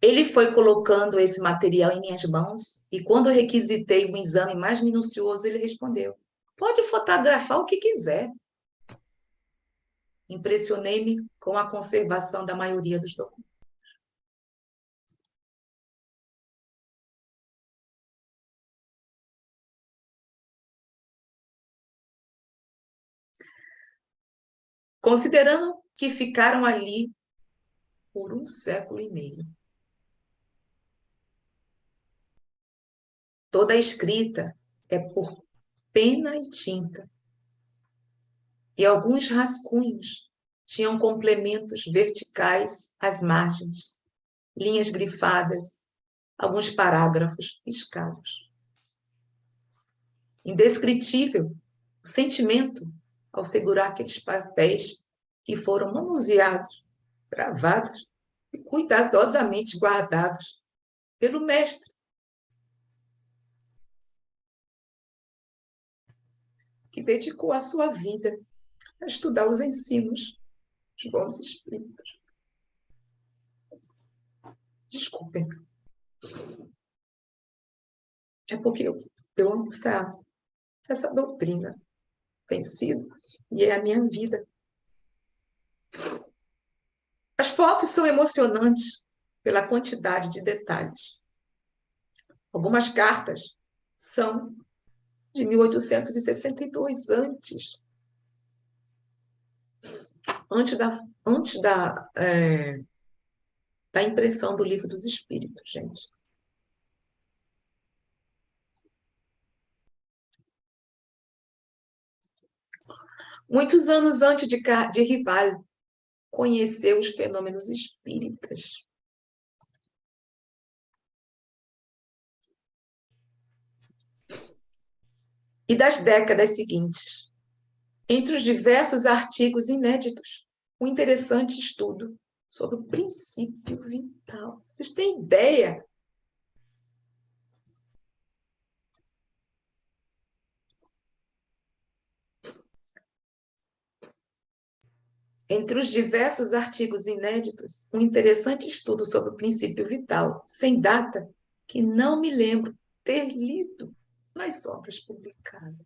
Ele foi colocando esse material em minhas mãos e quando eu requisitei um exame mais minucioso, ele respondeu: pode fotografar o que quiser. Impressionei-me com a conservação da maioria dos documentos. Considerando que ficaram ali por 1 século e meio. Toda a escrita é por pena e tinta. E alguns rascunhos tinham complementos verticais às margens, linhas grifadas, alguns parágrafos riscados. Indescritível o sentimento ao segurar aqueles papéis que foram manuseados, gravados e cuidadosamente guardados pelo mestre, que dedicou a sua vida a estudar os ensinos dos bons espíritos. Desculpem. É porque eu amo essa doutrina. Tem sido e é a minha vida. As fotos são emocionantes pela quantidade de detalhes. Algumas cartas são de 1862, antes da impressão do Livro dos Espíritos, gente. Muitos anos antes de Rival conhecer os fenômenos espíritas. E das décadas seguintes, entre os diversos artigos inéditos, um interessante estudo sobre o princípio vital. Vocês têm ideia? Entre os diversos artigos inéditos, um interessante estudo sobre o princípio vital, sem data, que não me lembro ter lido nas obras publicadas.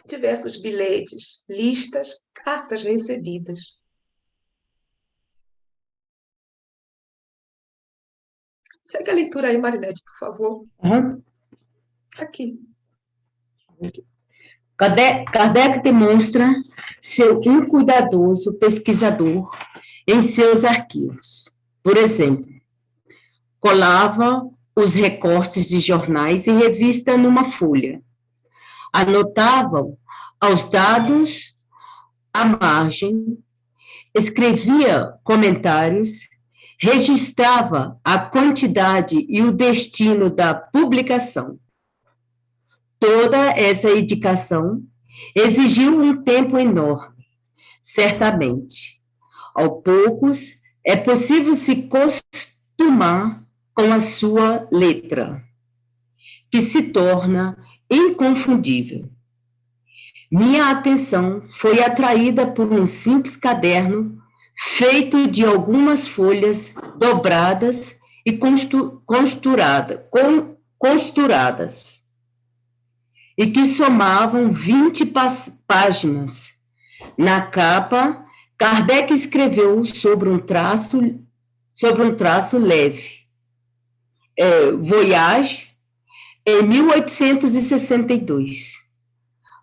Diversos bilhetes, listas, cartas recebidas. Segue a leitura aí, Marinete, por favor. Uhum. Aqui. Kardec demonstra seu incuidadoso pesquisador em seus arquivos. Por exemplo, colava os recortes de jornais e revista numa folha. Anotavam os dados à margem, escrevia comentários, registrava a quantidade e o destino da publicação. Toda essa dedicação exigiu um tempo enorme, certamente. Aos poucos, é possível se acostumar com a sua letra, que se torna inconfundível. Minha atenção foi atraída por um simples caderno feito de algumas folhas dobradas e costuradas, e que somavam 20 páginas. Na capa, Kardec escreveu sobre um traço leve. Voyage, em 1862.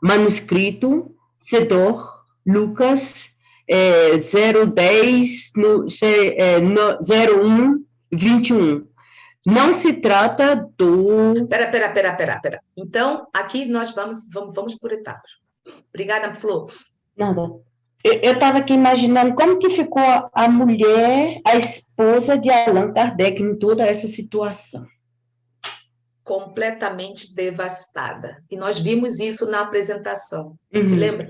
Manuscrito, Sedor, Lucas, 010, 01, 21. Não se trata do... Pera. Então, aqui nós vamos por etapas. Obrigada, Flor. Nada. Eu estava aqui imaginando como que ficou a mulher, a esposa de Allan Kardec em toda essa situação. Completamente devastada. E nós vimos isso na apresentação. Te lembra?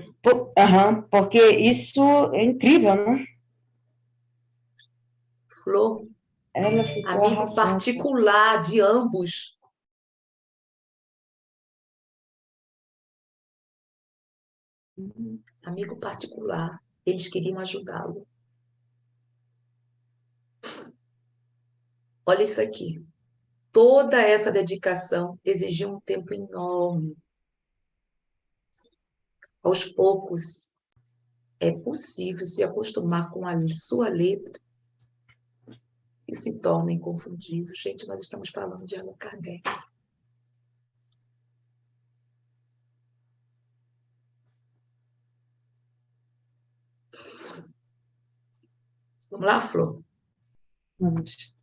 Porque isso é incrível, né? Flor, ela ficou amigo arrasada. particular de ambos. Amigo particular. Eles queriam ajudá-lo. Olha isso aqui. Toda essa dedicação exigiu um tempo enorme. Aos poucos, é possível se acostumar com a sua letra e se torna inconfundível. Gente, nós estamos falando de Allan Kardec. Vamos lá, Flor? Vamos.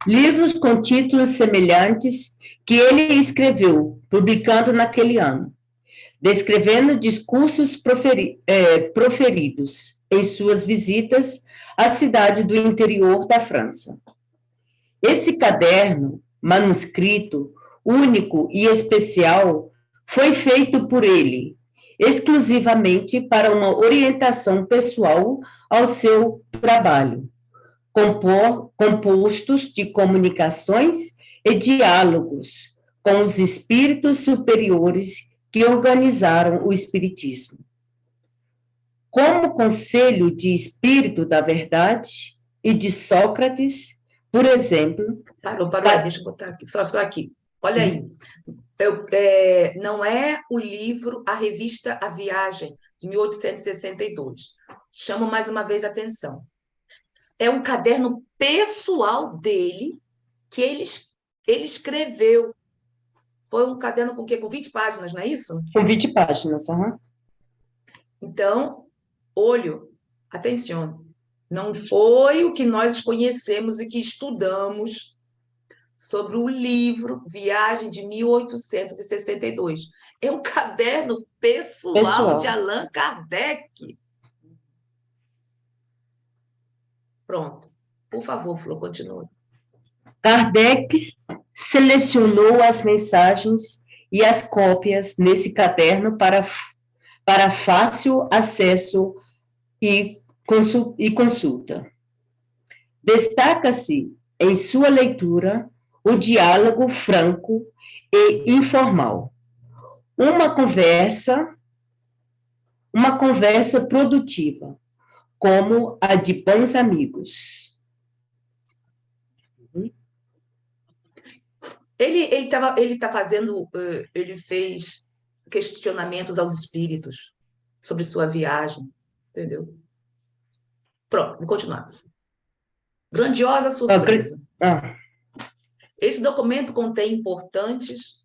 Livros com títulos semelhantes que ele escreveu, publicando naquele ano, descrevendo discursos proferidos em suas visitas à cidade do interior da França. Esse caderno, manuscrito, único e especial, foi feito por ele, exclusivamente para uma orientação pessoal ao seu trabalho, compostos de comunicações e diálogos com os espíritos superiores que organizaram o Espiritismo. Como conselho de espírito da verdade e de Sócrates, Por exemplo, Parou, ca- deixa eu botar aqui, só aqui. Olha aí. Não é o livro, a revista A Viagem, de 1862. Chamo mais uma vez a atenção. É um caderno pessoal dele, que ele escreveu. Foi um caderno com o quê? Com 20 páginas, não é isso? com 20 páginas. Então, olho, atenção, não foi o que nós conhecemos e que estudamos sobre o livro Viagem de 1862. É um caderno pessoal de Pessoal. Allan Kardec. Pronto. Por favor, Flor, continue. Kardec selecionou as mensagens e as cópias nesse caderno para fácil acesso e consulta. Destaca-se em sua leitura o diálogo franco e informal, uma conversa produtiva, como a de bons amigos. Ele fez questionamentos aos espíritos sobre sua viagem, entendeu? Pronto, vou continuar. Grandiosa surpresa. Esse documento contém importantes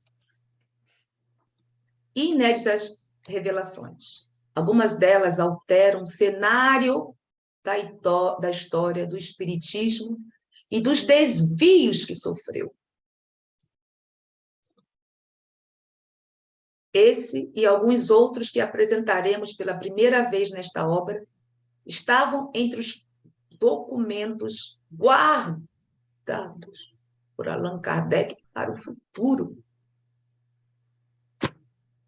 e inéditas revelações. Algumas delas alteram o cenário da história do espiritismo e dos desvios que sofreu. Esse e alguns outros que apresentaremos pela primeira vez nesta obra estavam entre os documentos guardados por Allan Kardec para o futuro.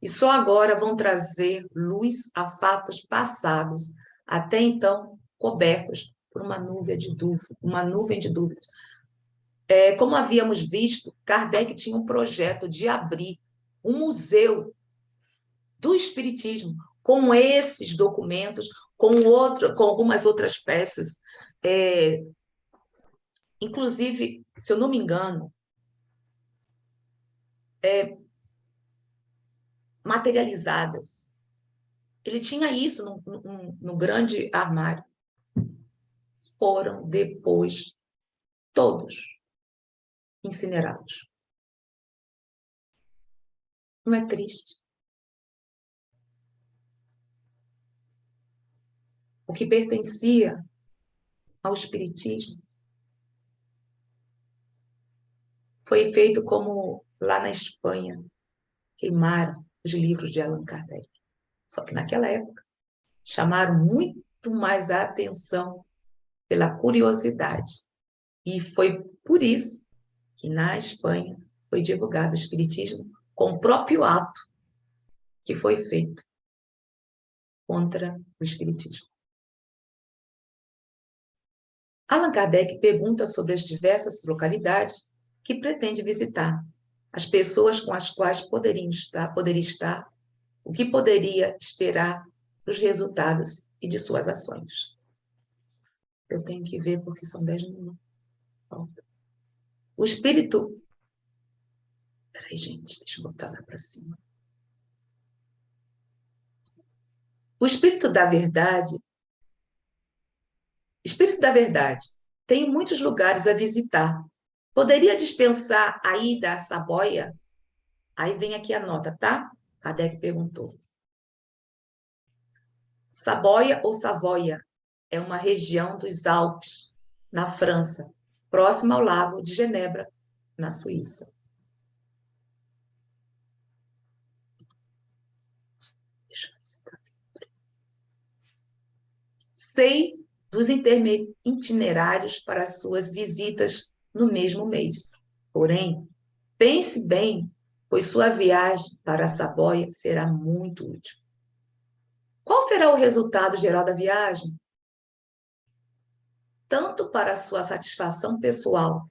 E só agora vão trazer luz a fatos passados, até então cobertos por uma nuvem de dúvidas. Como havíamos visto, Kardec tinha um projeto de abrir um museu do Espiritismo com esses documentos, com algumas outras peças. Inclusive, se eu não me engano, materializadas. Ele tinha isso no grande armário. Foram depois todos incinerados. Não é triste? O que pertencia ao Espiritismo foi feito como lá na Espanha queimaram os livros de Allan Kardec. Só que naquela época chamaram muito mais a atenção pela curiosidade. E foi por isso que na Espanha foi divulgado o Espiritismo com o próprio ato que foi feito contra o Espiritismo. Allan Kardec pergunta sobre as diversas localidades que pretende visitar, as pessoas com as quais poderia estar, o que poderia esperar dos resultados e de suas ações. Eu tenho que ver porque são 10 minutos. O espírito... Peraí, gente, deixa eu botar lá para cima. O Espírito da Verdade tem muitos lugares a visitar. Poderia dispensar a ida à Saboia? Aí vem aqui a nota, tá? Kardec perguntou. Saboia ou Savoia é uma região dos Alpes, na França, próxima ao Lago de Genebra, na Suíça. Deixa eu ver se tá aqui. Sei dos itinerários para suas visitas no mesmo mês. Porém, pense bem, pois sua viagem para a Saboia será muito útil. Qual será o resultado geral da viagem? Tanto para a sua satisfação pessoal,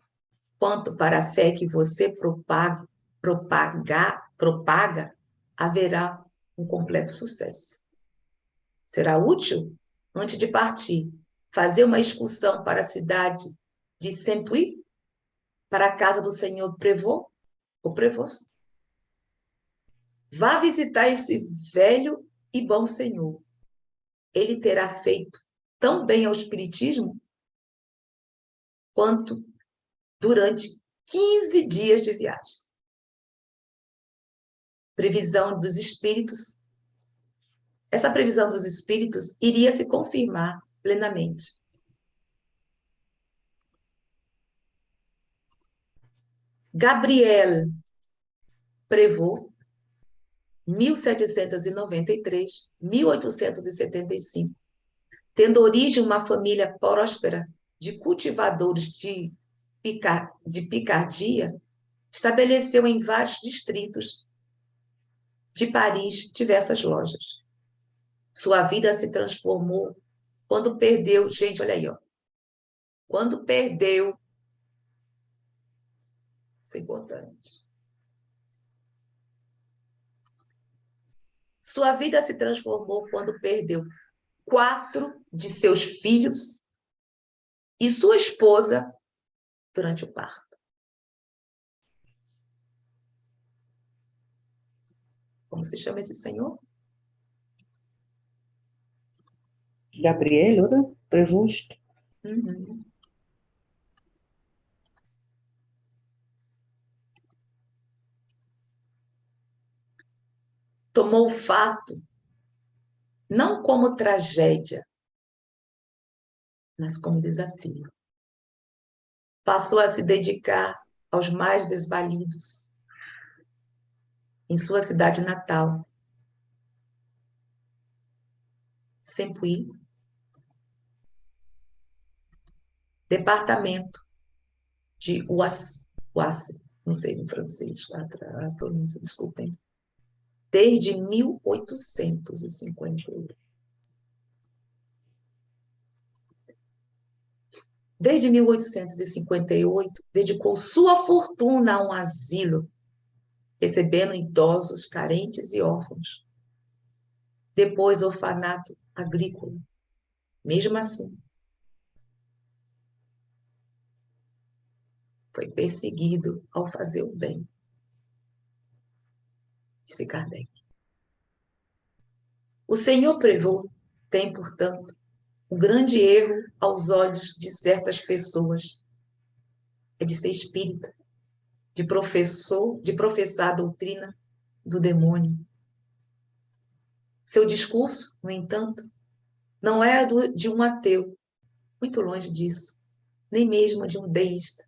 quanto para a fé que você propaga, haverá um completo sucesso. Será útil, antes de partir, fazer uma excursão para a cidade de Saint-Puy para a casa do senhor Prévost, o Prévost. Vá visitar esse velho e bom senhor. Ele terá feito tão bem ao espiritismo quanto durante 15 dias de viagem. Previsão dos espíritos. Essa previsão dos espíritos iria se confirmar plenamente. Gabriel Prévost, 1793, 1875, tendo origem uma família próspera de cultivadores de picardia, estabeleceu em vários distritos de Paris diversas lojas. Sua vida se transformou quando perdeu, gente, olha aí, ó, quando perdeu, isso é importante. Sua vida se transformou quando perdeu 4 de seus filhos e sua esposa durante o parto. Como se chama esse senhor? Gabriel, oder? Prévost. Uhum. Tomou o fato não como tragédia, mas como desafio. Passou a se dedicar aos mais desvalidos em sua cidade natal, Saint-Puy, departamento de Oise, não sei em francês a pronúncia, desculpem, desde 1858. Desde 1858, dedicou sua fortuna a um asilo, recebendo idosos, carentes e órfãos. Depois, orfanato agrícola. Mesmo assim, foi perseguido ao fazer o bem, disse Kardec. O senhor Prévost tem, portanto, um grande erro aos olhos de certas pessoas. É de ser espírita, de professar a doutrina do demônio. Seu discurso, no entanto, não é de um ateu, muito longe disso, nem mesmo de um deísta,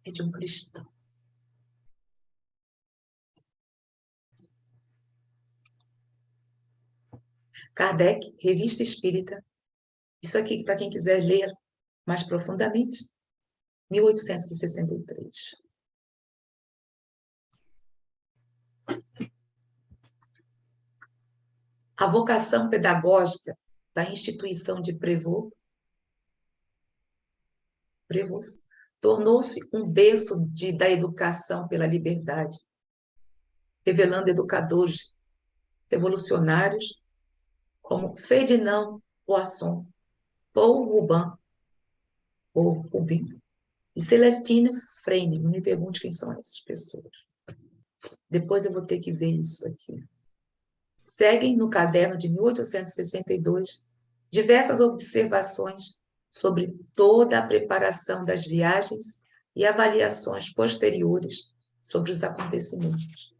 é de um cristão. Kardec, Revista Espírita, isso aqui para quem quiser ler mais profundamente, 1863. A vocação pedagógica da instituição de Prévost tornou-se um berço da educação pela liberdade, revelando educadores revolucionários como Ferdinand Poisson, Paul Rubin e Celestine Freire. Não me pergunte quem são essas pessoas. Depois eu vou ter que ver isso aqui. Seguem no caderno de 1862 diversas observações sobre toda a preparação das viagens e avaliações posteriores sobre os acontecimentos.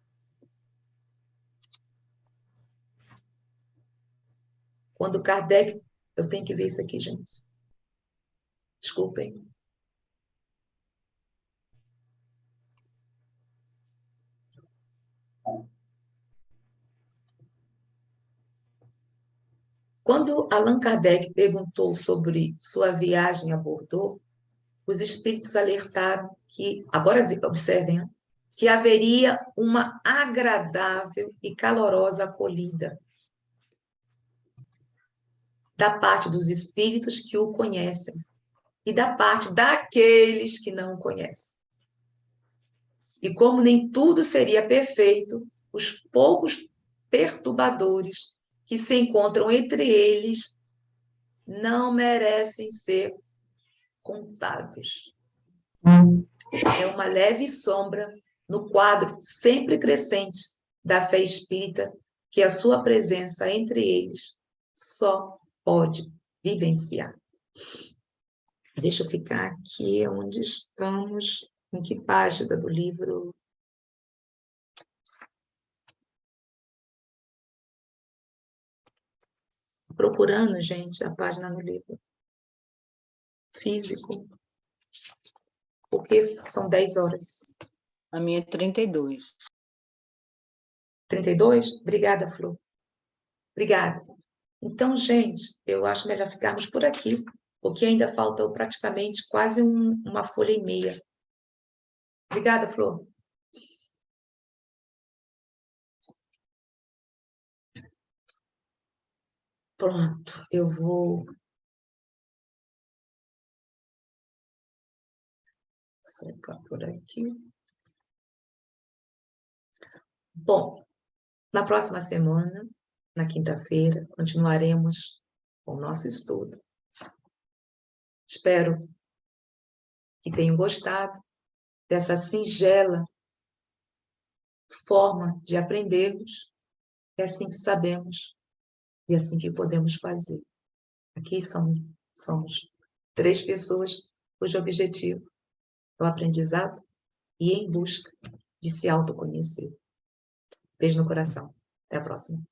Quando Kardec... Eu tenho que ver isso aqui, gente. Desculpem. Quando Allan Kardec perguntou sobre sua viagem a Bordeaux, os espíritos alertaram que, agora observem, que haveria uma agradável e calorosa acolhida da parte dos espíritos que o conhecem e da parte daqueles que não o conhecem. E como nem tudo seria perfeito, os poucos perturbadores que se encontram entre eles não merecem ser contados. É uma leve sombra no quadro sempre crescente da fé espírita que a sua presença entre eles só pode vivenciar. Deixa eu ficar aqui onde estamos, em que página do livro? Procurando, gente, a página no livro físico, porque são 10 horas. A minha é 32. 32? Obrigada, Flor. Obrigada. Então, gente, eu acho melhor ficarmos por aqui, porque ainda falta praticamente quase uma folha e meia. Obrigada, Flor. Pronto, eu vou secar por aqui. Bom, na próxima semana, na quinta-feira, continuaremos com o nosso estudo. Espero que tenham gostado dessa singela forma de aprendermos. É assim que sabemos e é assim que podemos fazer. Aqui somos 3 pessoas cujo objetivo é o aprendizado e em busca de se autoconhecer. Beijo no coração. Até a próxima.